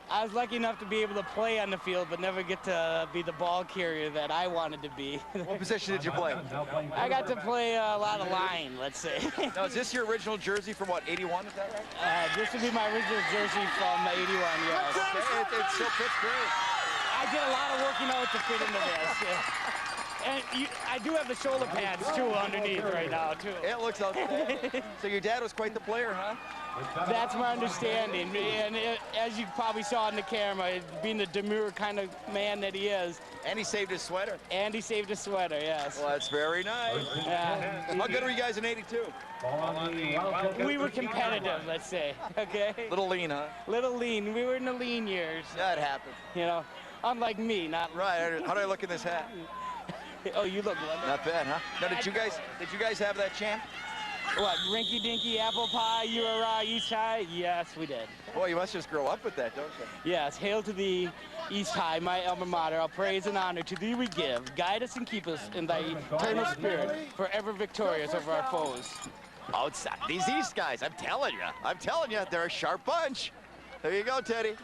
I was lucky enough to be able to play on the field, but never get to be the ball carrier that I wanted to be. What position did you play? I got to play a lot of line, let's say. Now, is this your original jersey from, what, 81, is that right? This would be my original jersey from 81, yes. Okay, it still fits great. I did a lot of working out to fit into this. And I do have the shoulder pads, too, underneath right now, too. It looks outstanding. So your dad was quite the player, huh? That's my understanding. And as you probably saw in the camera, being the demure kind of man that he is. And he saved his sweater. And he saved his sweater, yes. Well, that's very nice. Yeah. How good were you guys in 82? We were competitive, let's say, okay? Little lean, huh? Little lean. We were in the lean years. That happened. You know, unlike me, not... Right. How do I look in this hat? Oh, you look wonderful. Not bad, huh? Now, did you guys have that chant? What, Rinky Dinky Apple Pie, you are East High? Yes, we did. Boy, you must just grow up with that, don't you? Yes, hail to thee, East High, my alma mater. All praise and honor to thee we give. Guide us and keep us in thy eternal spirit, forever victorious over our foes. Outside. These East guys, I'm telling you, they're a sharp bunch. There you go, Teddy.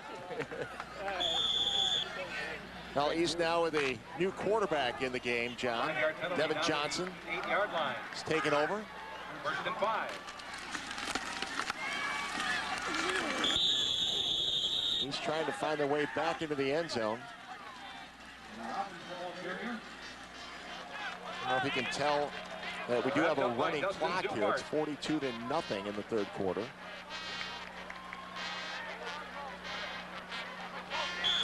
Well, East now with a new quarterback in the game, John. Devin Johnson 8-yard line. is taking over. First and 5. He's trying to find their way back into the end zone. I don't know if he can tell that we do have a running clock here. It's 42-0 in the third quarter.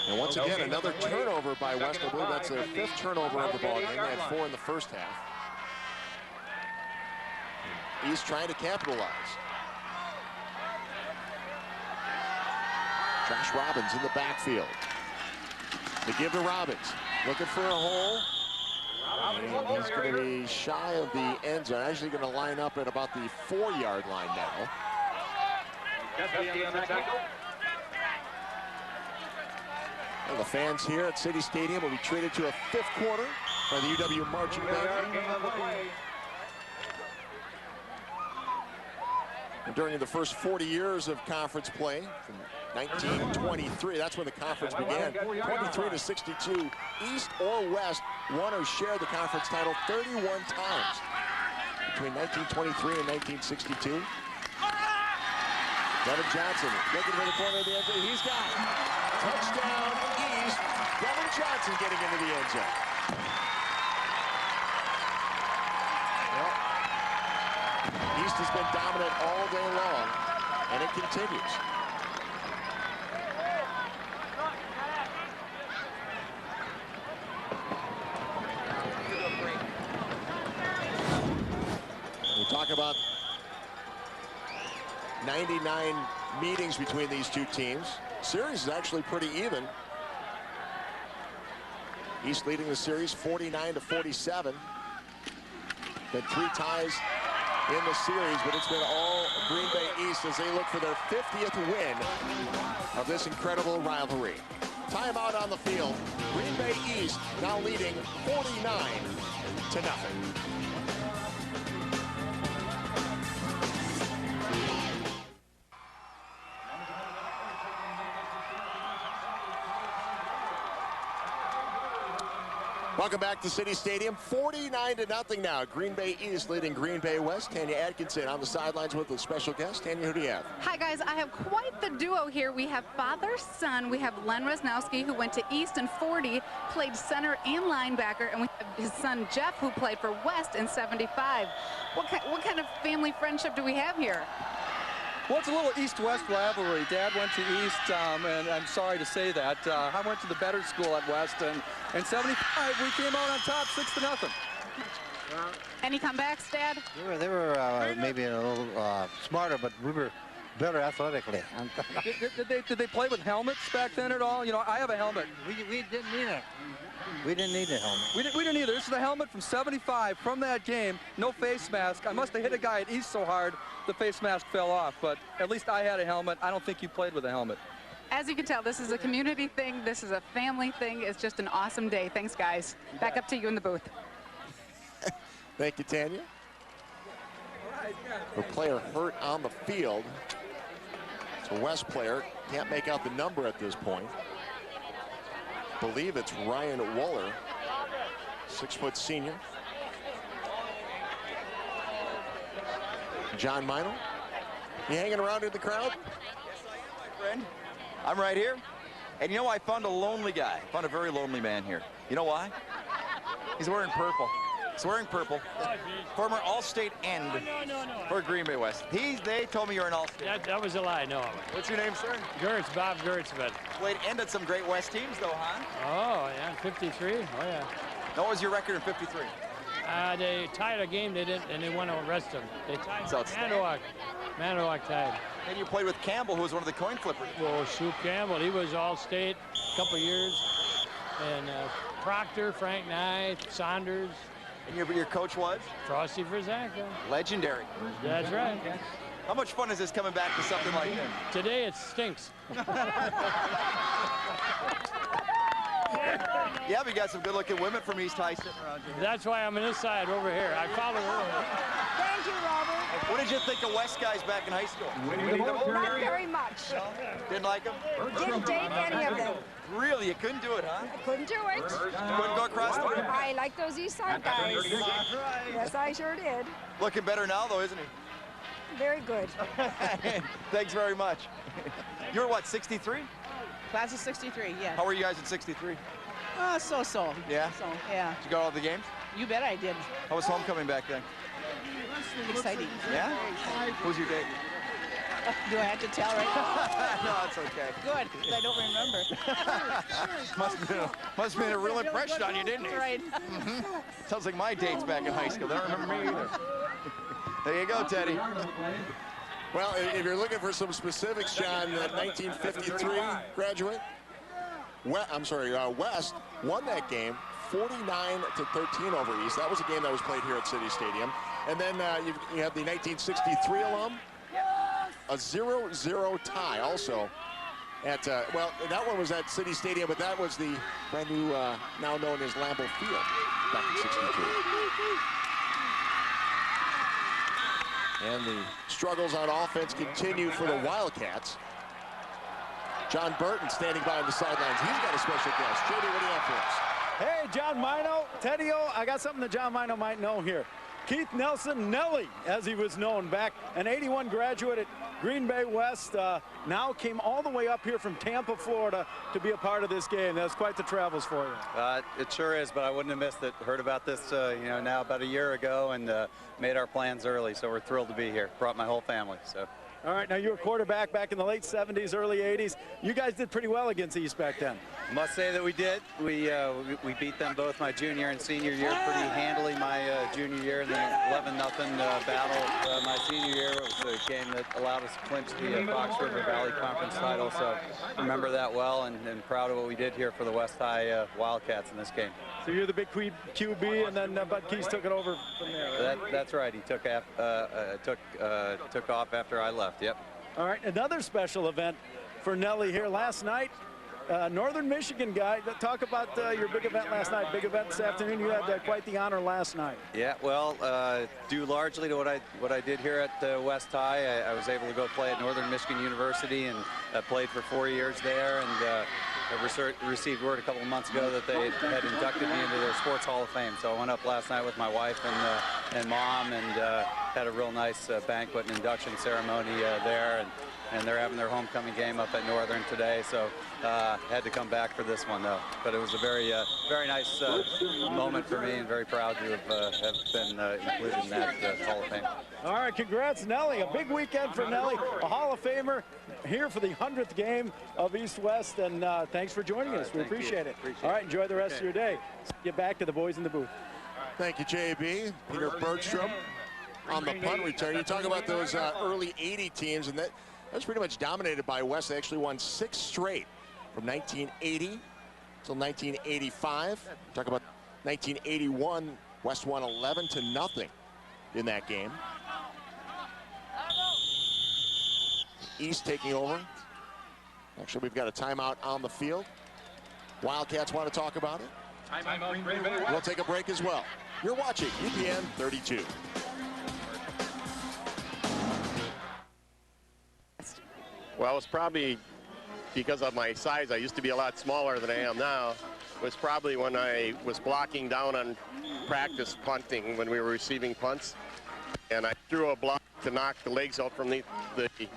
And once again, another turnover by West. I believe that's their 5th turnover of the ball game. They had 4 in the first half. East trying to capitalize. Josh Robbins in the backfield. They give to Robbins. Looking for a hole. And he's going to be shy of the end zone. Actually going to line up at about the 4-yard line now. And the fans here at City Stadium will be treated to a 5th quarter by the UW Marching Band. And during the first 40 years of conference play, from 1923, that's when the conference began, 23 to 62, East or West won or shared the conference title 31 times between 1923 and 1962. Devin Johnson looking for the corner of the end zone. He's got it. Touchdown East. Devin Johnson getting into the end zone. Well, East has been dominant all day long, and it continues. We talk about 99 meetings between these two teams. Series is actually pretty even. East leading the series 49 to 47. Been 3 ties in the series, but it's been all Green Bay East as they look for their 50th win of this incredible rivalry. Timeout on the field. Green Bay East now leading 49 to nothing. Welcome back to City Stadium. 49-0 now. Green Bay East leading Green Bay West. Tanya Atkinson on the sidelines with a special guest. Tanya, who do you have? Hi, guys. I have quite the duo here. We have father-son. We have Len Resnowski, who went to East in 40, played center and linebacker, and we have his son, Jeff, who played for West in 75. What kind of family friendship do we have here? Well, it's a little East-West rivalry. Dad went to East, and I'm sorry to say that. I went to the better school at West, and in 75, we came out on top 6-0. Any comebacks, Dad? They were maybe a little smarter, but we were better athletically. Did they play with helmets back then at all? You know, I have a helmet. We didn't need it. We didn't need a helmet. We didn't either. This is the helmet from 75 from that game. No face mask. I must have hit a guy at East so hard the face mask fell off, but at least I had a helmet. I don't think you played with a helmet. As you can tell, this is a community thing. This is a family thing. It's just an awesome day. Thanks, guys. Back up to you in the booth. Thank you, Tanya. A player hurt on the field. It's a West player. Can't make out the number at this point. Believe it's Ryan Waller, 6-foot senior. John Mino, you hanging around in the crowd? Yes, I am, my friend. I'm right here. And you know, I found a lonely guy. I found a very lonely man here. You know why? He's wearing purple. He's wearing purple. Former All-State end for Green Bay West. They told me you're an All-State. That was a lie, no. What's your name, sir? Gertz, Bob Gertz, but. Played end at some great West teams, though, huh? Oh, yeah, 53. Oh, yeah. What was your record in 53? They tied a game, they didn't, and they won to rest them. They tied Manitowoc. Manitowoc tied. And you played with Campbell, who was one of the coin flippers. Well, Sue Campbell, he was All-State a couple years. And Proctor, Frank Nye, Saunders. And your coach was? Frosty Frizaka. Legendary. That's right. How much fun is this coming back to something like this? Today it stinks. Yeah, we got some good-looking women from East High sitting around you. That's why I'm on this side over here. I follow her. Thank you, Robert. What did you think of West guys back in high school? Not very much. Didn't like them? Didn't date any of them. Really? You couldn't do it, huh? I couldn't do it. Couldn't go across the river? I like those East Side guys. Yes, I sure did. Looking better now, though, isn't he? Very good. Thanks very much. You're what, 63? Class of 63, yeah. How were you guys in 63? So-so. Yeah? So, yeah. Did you go to all the games? You bet I did. How was homecoming back then? Exciting. Yeah? Who's your date? Do I have to tell right now? No, it's okay. Good, because I don't remember. must have been a real impression on you, didn't it? Right. Sounds like my dates back in high school. They don't remember me either. There you go, Teddy. Well, if you're looking for some specifics, John, 1953 graduate. West won that game 49-13 over East. That was a game that was played here at City Stadium. And then you have the 1963 alum, a 0-0 tie also at, well, that one was at City Stadium, but that was the brand new, now known as Lambeau Field back in 63. And the struggles on offense continue for the Wildcats. John Burton standing by on the sidelines. He's got a special guest. JD, what do you have for us? Hey, John Mino, Teddy-O, I got something that John Mino might know here. Keith Nelson Nelly, as he was known, back an 81 graduate at Green Bay West, now came all the way up here from Tampa, Florida to be a part of this game. That's quite the travels for you. It sure is, but I wouldn't have missed it. Heard about this, now about a year ago, and made our plans early, so we're thrilled to be here. Brought my whole family, so. All right, now you were quarterback back in the late 70s, early 80s. You guys did pretty well against East back then. I must say that we did. We beat them both my junior and senior year pretty handily my junior year, and then 11-0 battle my senior year. It was a game that allowed us to clinch the Fox River Valley Conference title, so remember that well, and proud of what we did here for the West High Wildcats in this game. So you're the big QB, and then Bud Keys took it over from there. Right? That's right. He took off after I left. Yep. All right, another special event for Nelly here last night. Northern Michigan guy, talk about your big event last night. Big event this afternoon. You had quite the honor last night. Yeah, well, due largely to what I did here at West High. I was able to go play at Northern Michigan University and played for 4 years there, and received word a couple of months ago that they had inducted me into their Sports Hall of Fame. So I went up last night with my wife and mom and had a real nice banquet and induction ceremony there. And they're having their homecoming game up at Northern today, so had to come back for this one though. But it was a very nice moment for me, and very proud to have been included in that Hall of Fame. All right, congrats, Nelly. A big weekend for Nelly, a Hall of Famer here for the 100th game of East-West, and thanks for joining us. We appreciate it. All right, enjoy the rest of your day. Get back to the boys in the booth. Thank you, JB. Peter Bergstrom on the punt return. You talk about those early 80 teams, and that was pretty much dominated by West. They actually won 6 straight from 1980 until 1985. Talk about 1981, West won 11-0 in that game. East taking over. Actually, we've got a timeout on the field. Wildcats want to talk about it. Timeout, Green Bay West. We'll take a break as well. You're watching UPN 32. Well, it's probably because of my size. I used to be a lot smaller than I am now. It was probably when I was blocking down on practice punting when we were receiving punts. And I threw a block to knock the legs out from the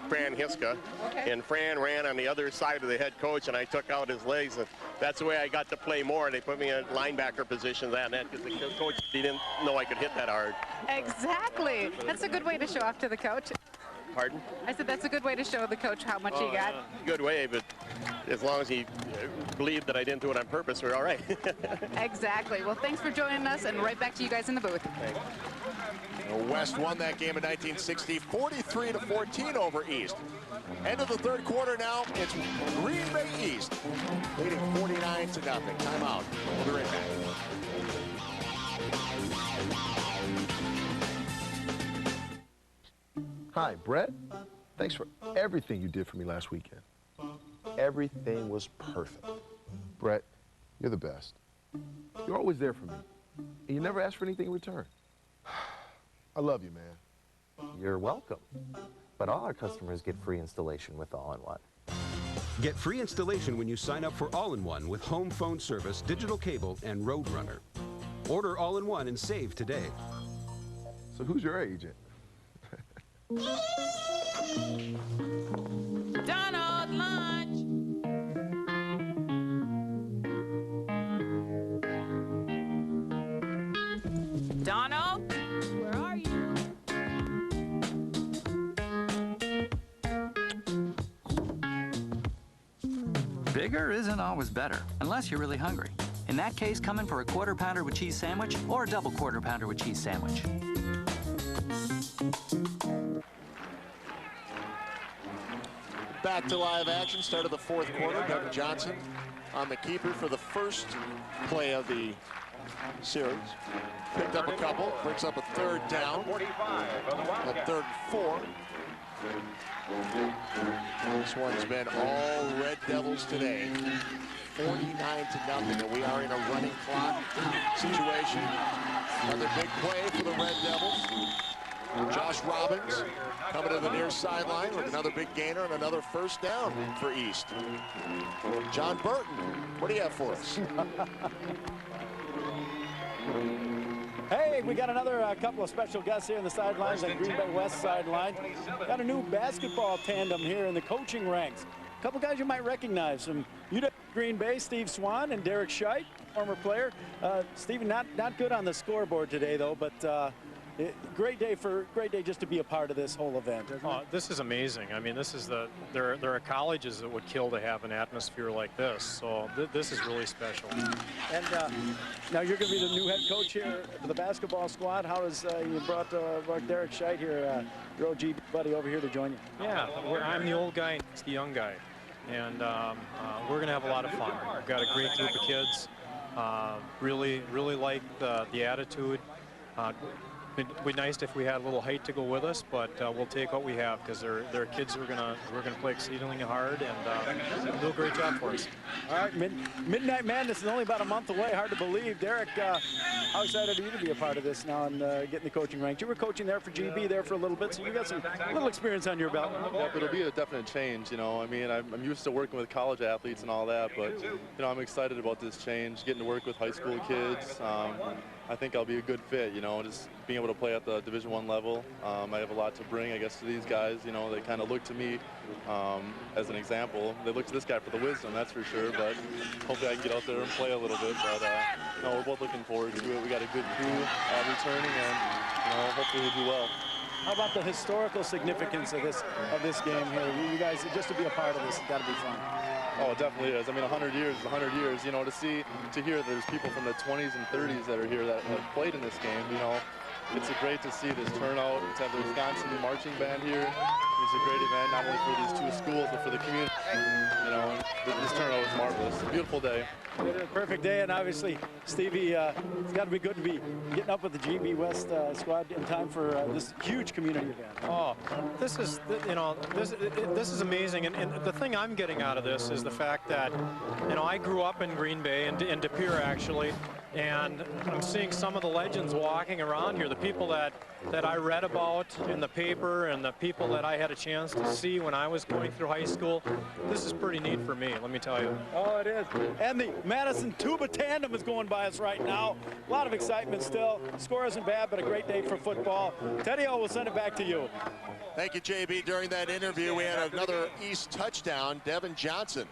Fran Hiska. Okay. And Fran ran on the other side of the head coach, and I took out his legs. And that's the way I got to play more. They put me in linebacker position that net because the coach didn't know I could hit that hard. Exactly. That's a good way to show off to the coach. Pardon? I said that's a good way to show the coach how much he got. Good way, but as long as he believed that I didn't do it on purpose, we're all right. Exactly. Well, thanks for joining us, and right back to you guys in the booth. Thanks. West won that game in 1960, 43-14 over East. End of the third quarter now. It's Green Bay East leading 49-0. Timeout. We'll be right back. Hi, Brett. Thanks for everything you did for me last weekend. Everything was perfect. Brett, you're the best. You're always there for me. And you never ask for anything in return. I love you, man. You're welcome. But all our customers get free installation with All-in-One. Get free installation when you sign up for All-in-One with home phone service, digital cable, and Roadrunner. Order All-in-One and save today. So who's your agent? Donald lunch. Donald, where are you? Bigger isn't always better, unless you're really hungry. In that case, come in for a quarter pounder with cheese sandwich or a double quarter pounder with cheese sandwich. Back to live action, start of the fourth quarter. Doug Johnson on the keeper for the first play of the series. Picked up a couple, brings up a third down. A third and 4. This one's been all Red Devils today. 49-0, and we are in a running clock situation. Another big play for the Red Devils. Josh Robbins coming to the near sideline with another big gainer and another first down for East. John Burton, what do you have for us? Hey, we got another couple of special guests here in the sidelines on Green Bay West sideline. Got a new basketball tandem here in the coaching ranks. A couple guys you might recognize from UW Green Bay, Steve Swan and Derek Scheit, former player. Steven, not good on the scoreboard today though, but great day just to be a part of this whole event. This is amazing. I mean, this is there are colleges that would kill to have an atmosphere like this. So this is really special. And now you're going to be the new head coach here for the basketball squad. How is you brought Derek Scheit here, your OG buddy over here to join you? Yeah, I'm the old guy and he's the young guy, and we're going to have a lot of fun. We've got a great group of kids. Really like the attitude. It'd be nice if we had a little height to go with us, but we'll take what we have because they're kids who are gonna play exceedingly hard and do a great job for us. All right, Midnight Madness is only about a month away. Hard to believe. Derek, how excited are you to be a part of this now and getting the coaching ranks? You were coaching there for GB there for a little bit, so you got some little experience on your belt. Yeah, but it'll be a definite change. You know, I mean, I'm used to working with college athletes and all that, but you know, I'm excited about this change, getting to work with high school kids. I think I'll be a good fit, you know, just being able to play at the Division I level. I have a lot to bring, I guess, to these guys. You know, they kind of look to me as an example. They look to this guy for the wisdom, that's for sure, but hopefully I can get out there and play a little bit. But, no, we're both looking forward to it. We got a good crew returning, and, you know, hopefully we'll do well. How about the historical significance of this game here? You guys, just to be a part of this, it's got to be fun. Oh, it definitely is. I mean, 100 years is 100 years. You know, to hear there's people from the 20s and 30s that are here that have played in this game, you know, it's great to see this turnout, to have the Wisconsin marching band here. It's a great event, not only for these two schools, but for the community. You know, this turnout was marvelous. It's a beautiful day. It is a perfect day, and obviously, Stevie, it's got to be good to be getting up with the GB West squad in time for this huge community event. Oh, this is, you know, this is amazing, and the thing I'm getting out of this is the fact that, you know, I grew up in Green Bay, in De Pere actually, and I'm seeing some of the legends walking around here, the people that I read about in the paper and the people that I had a chance to see when I was going through high school. This is pretty neat for me, let me tell you. Oh, it is. And the Madison Tuba Tandem is going by us right now. A lot of excitement still. Score isn't bad, but a great day for football. Teddy O will send it back to you. Thank you, JB. During that interview, we had another East touchdown. Devin Johnson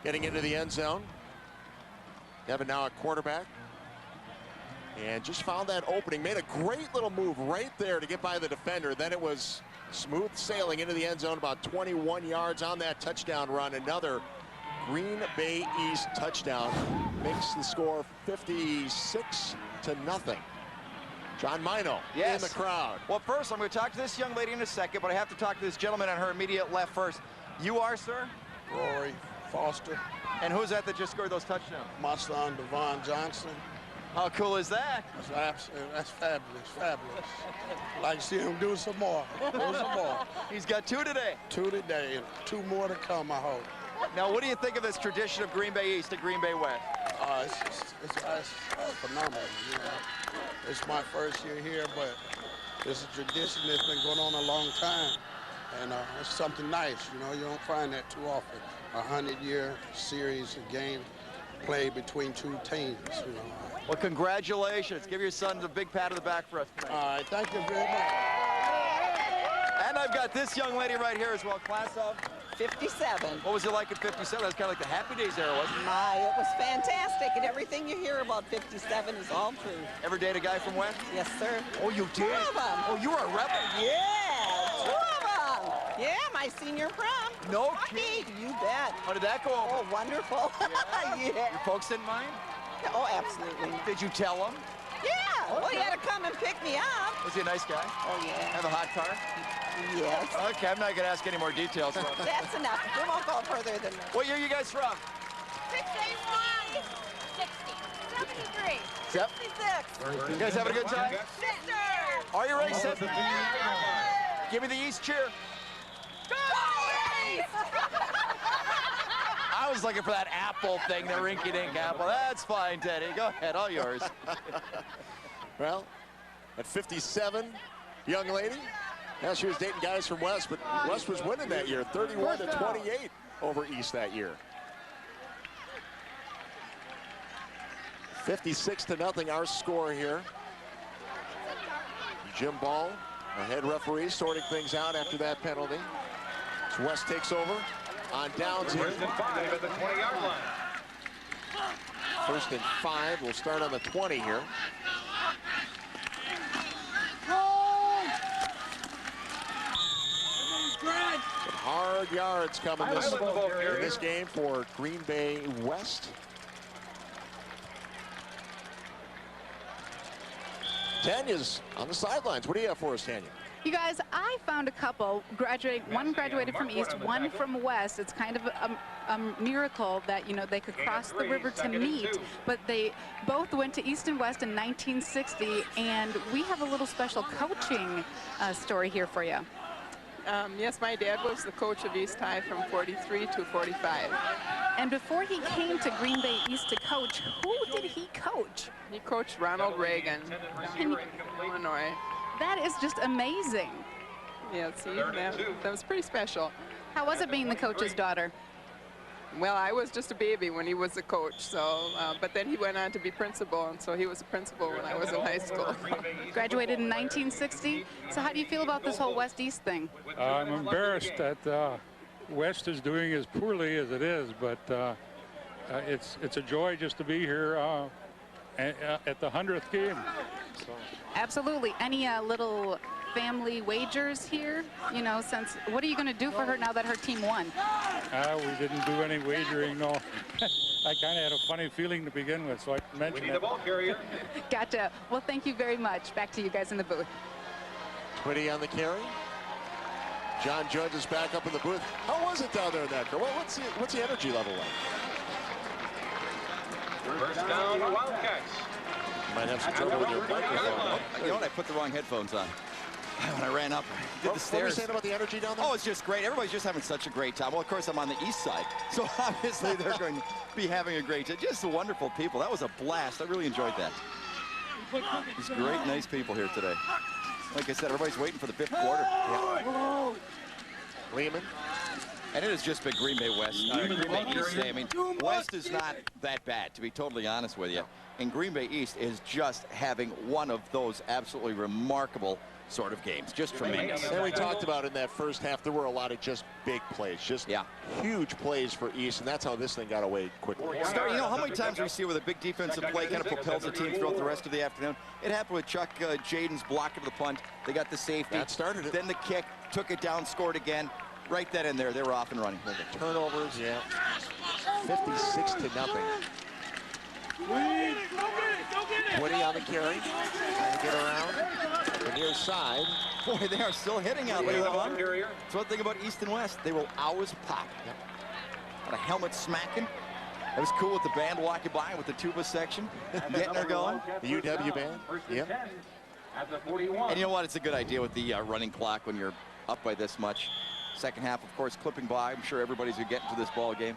getting into the end zone. Devin now at quarterback. And just found that opening. Made a great little move right there to get by the defender. Then it was smooth sailing into the end zone, about 21 yards on that touchdown run. Another Green Bay East touchdown. Makes the score 56-0. John Mino in the crowd. Well, first, I'm going to talk to this young lady in a second, but I have to talk to this gentleman on her immediate left first. You are, sir? Rory Foster. And who's that just scored those touchdowns? My son, Devon Johnson. How cool is that? That's fabulous, fabulous. I'd like to see him do some more. He's got 2 today. 2 today, and 2 more to come, I hope. Now, what do you think of this tradition of Green Bay East to Green Bay West? It's phenomenal. You know, it's my first year here, but it's a tradition that's been going on a long time, and it's something nice. You know, you don't find that too often. A 100-year series of games played between 2 teams. You know. Well, congratulations. Give your son a big pat on the back for us tonight. All right, thank you very much. And I've got this young lady right here as well, class of 57. What was it like at 57? That was kind of like the Happy Days era, wasn't it? It was fantastic, and everything you hear about 57 is all true. Ever date a guy from West? Yes, sir. Oh, you did? 2 of them. Oh, you were a rebel? Yeah, 2 of them. Yeah, my senior prom. No kidding. You bet. How did that go over? Oh, wonderful. Yeah. Your folks didn't mind? Oh, absolutely. Did you tell them? Yeah. Well, he had to come and pick me up. Was he a nice guy? Oh, yeah. Have a hot car? Yes. Okay, I'm not going to ask any more details. That's enough. We won't go further than that. What year are you guys from? 61. 60. 73. 66. You guys having a good time? Sister. Are you ready, set? Give me the East cheer. Go East! I was looking for that apple thing, the rinky-dink apple. That's fine, Teddy. Go ahead, all yours. Well, at 57, young lady. Now she was dating guys from West, but West was winning that year, 31-28 over East that year. 56-0 our score here. Jim Ball, our head referee, sorting things out after that penalty. So West takes over on downs here. 1st and 5 at the 20-yard line. 1st and 5. We'll start on the 20 here. Some hard yards coming in this game for Green Bay West. Tanya's on the sidelines. What do you have for us, Tanya? You guys, I found a couple one graduated from East, one from West. It's kind of a miracle that, you know, they could cross the river to meet, but they both went to East and West in 1960, and we have a little special coaching story here for you. Yes, my dad was the coach of East High from 43 to 45. And before he came to Green Bay East to coach, who did he coach? He coached Ronald Reagan in Illinois. That is just amazing. Yeah, see, that was pretty special. How was it being the coach's daughter? Well, I was just a baby when he was a coach, so, but then he went on to be principal, and so he was a principal when I was in high school. Graduated in 1960. So how do you feel about this whole West-East thing? I'm embarrassed that West is doing as poorly as it is, but it's a joy just to be here at the 100th game. So. Absolutely. Any little family wagers here? You know, since what are you going to do for her now that her team won? We didn't do any wagering, no. I kind of had a funny feeling to begin with, so I mentioned it. Gotcha. Well, thank you very much. Back to you guys in the booth. Twitty on the carry. John Judge is back up in the booth. How was it down there in that? What's the energy level like? First down, Wildcats. You might have some trouble with your microphone. You know what? I put the wrong headphones on. When I ran up, I did the stairs. What were you saying about the energy down there? Oh, it's just great. Everybody's just having such a great time. Well, of course, I'm on the east side, so obviously they're going to be having a great time. Just wonderful people. That was a blast. I really enjoyed that. These great, nice people here today. Like I said, everybody's waiting for the fifth quarter. Yeah. Lehman. And it has just been Green Bay West. Green Bay East today. I mean, West is not that bad, to be totally honest with you. And Green Bay East is just having one of those absolutely remarkable sort of games. Just tremendous. And we talked about in that first half, there were a lot of just big plays, just huge plays for East, and that's how this thing got away quickly. You know how many times we see where the big defensive play kind of propels the team throughout the rest of the afternoon? It happened with Chuck Jaden's block of the punt. They got the safety. That started it. Then the kick, took it down, scored again. Right then and there, they were off and running. The turnovers, 56-0. Twitty on the carry, trying to get around the near side. Boy, they are still hitting out there. That's one thing about East and West. They will always pop. Got a helmet smacking. It was cool with the band walking by with the tuba section, getting her going. The UW band, And you know what? It's a good idea with the running clock when you're up by this much. Second half, of course, clipping by. I'm sure everybody's going to get into this ball game.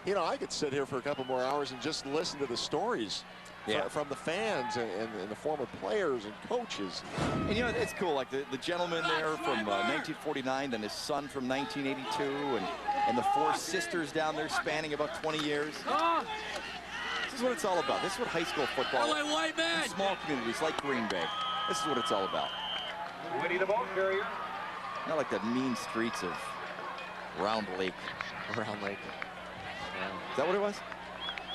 You know, I could sit here for a couple more hours and just listen to the stories from the fans and the former players and coaches. And, you know, it's cool. Like the gentleman there from 1949, then his son from 1982, and the four sisters down there spanning about 20 years. This is what it's all about. This is what high school football is. Small communities like Green Bay. This is what it's all about. Twitty the ball carrier. Not like the mean streets of Round Lake. Round Lake. Is that what it was?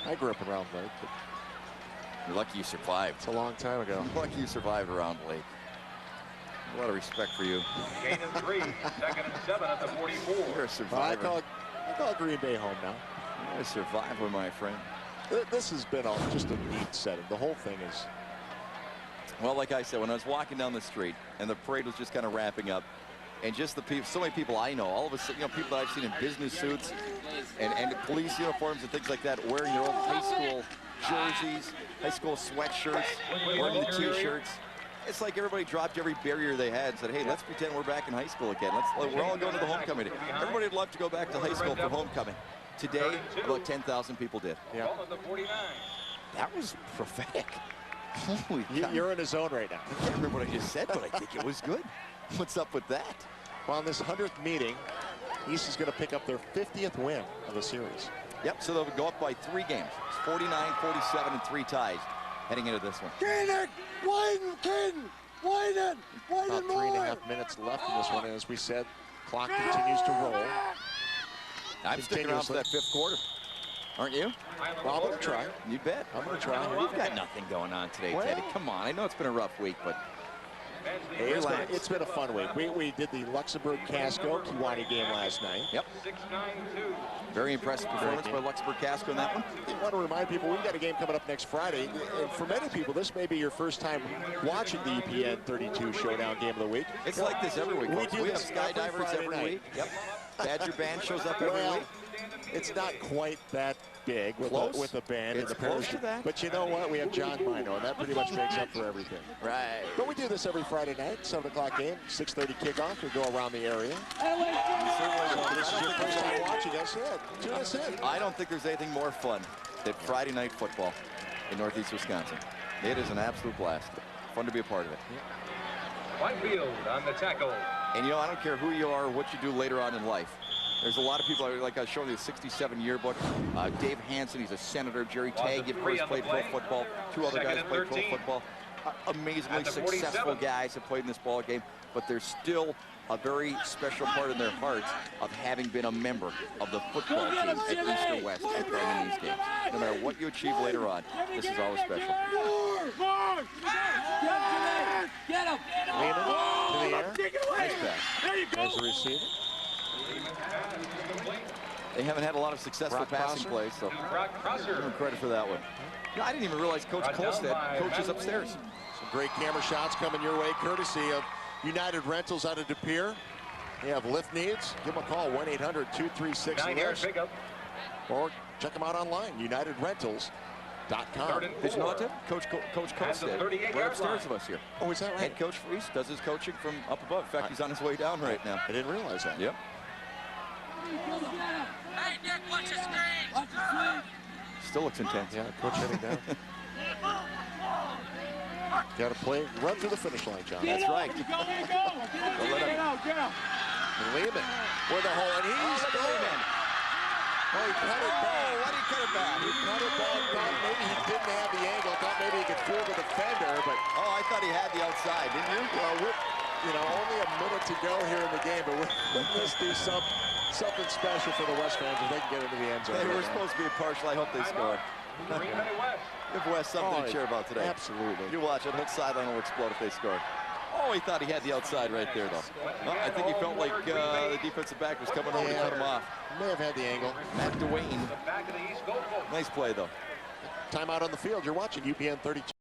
I grew up in Round Lake. But you're lucky you survived. It's a long time ago. You're lucky you survived Round Lake. A lot of respect for you. Gain of 3, 2nd and 7 at the 44. You're a survivor. Well, I call Green Bay home now. You're a survivor, my friend. This has been just a neat setting. The whole thing is. Well, like I said, when I was walking down the street and the parade was just kind of wrapping up, and just the people, so many people I know, all of us, you know, people that I've seen in business suits and police uniforms and things like that, wearing their old high school jerseys, high school sweatshirts, wearing the T-shirts. It's like everybody dropped every barrier they had and said, hey, let's pretend we're back in high school again. We're all going to the homecoming. Everybody would love to go back to high school for homecoming. Today, about 10,000 people did. Yeah. That was prophetic. Holy cow. You're in a zone right now. I can't remember what I just said, but I think it was good. What's up with that? Well, on this 100th meeting, East is going to pick up their 50th win of the series. Yep, so they'll go up by 3 games. It's 49, 47, and 3 ties heading into this one. About 3.5 minutes left in this one, and as we said, clock continues to roll. I'm sticking around for that 5th quarter. Aren't you? Well, I'm going to try. You bet. I'm going to try. We've got nothing going on today, Teddy. Come on. I know it's been a rough week, but Hey, it's been a fun week. We did the Luxembourg-Casco Kewanee game last night. Yep. Very impressive performance by Luxembourg-Casco in that one. I want to remind people we've got a game coming up next Friday. And for many people, this may be your first time watching the UPN 32 Showdown Game of the Week. It's like this every week. We have skydivers every week. Yep. Badger Band shows up every week. It's not quite that big with a band it's and the close to that. But you know what? We have John Mino, and that pretty much makes up for everything. Right. But we do this every Friday night, 7 o'clock game, 6:30 kickoff. We go around the area. This is your first time watching us. Tune us in. I don't think there's anything more fun than Friday night football in Northeast Wisconsin. It is an absolute blast. Fun to be a part of it. Whitefield on the tackle. And you know, I don't care who you are or what you do later on in life. There's a lot of people, like I was showing you the 67 yearbook. Dave Hansen, he's a senator. Jerry Tagg, of course, played pro football. Two other guys played pro football. Amazingly successful guys have played in this ball game, but there's still a very special part in their hearts of having been a member of the football team at East or West and playing in these games. No matter what you achieve later on, this is always special. Get him! Lehman to the air. Nice pass. There you go. As a receiver. They haven't had a lot of successful passing plays, so give them credit for that one. You know, I didn't even realize Coach Kolstad coaches upstairs. Some great camera shots coming your way, courtesy of United Rentals out of De Pere. They have lift needs. Give them a call, 1-800-236-LIFT. Or check them out online, UnitedRentals.com. Did you know that? Coach Kolstad, right upstairs of us here. Oh, is that right? Head coach for East does his coaching from up above. In fact, he's on his way down right now. I didn't realize that. Yep. Hey, Nick, watch your screen. Still looks intense. Yeah, coach heading down. Got to play, run through the finish line, John. That's right. Lehman with the hole, and he's going. Oh, he cut it back. Why did he cut it back? He cut it back. Thought maybe he didn't have the angle. Thought maybe he could fool the defender, but I thought he had the outside, didn't you? Well, only a minute to go here in the game, but wouldn't this do something special for the West fans if they can get into the end zone? They were supposed to be impartial. I hope they score. Give West something to cheer about today. Absolutely. You watch it. Whole sideline will explode if they score. Oh, he thought he had the outside right there, though. Well, I think he felt like the defensive back was coming over to cut him off. May have had the angle. Matt Dwayne. Nice play, though. Timeout on the field. You're watching UPN 32.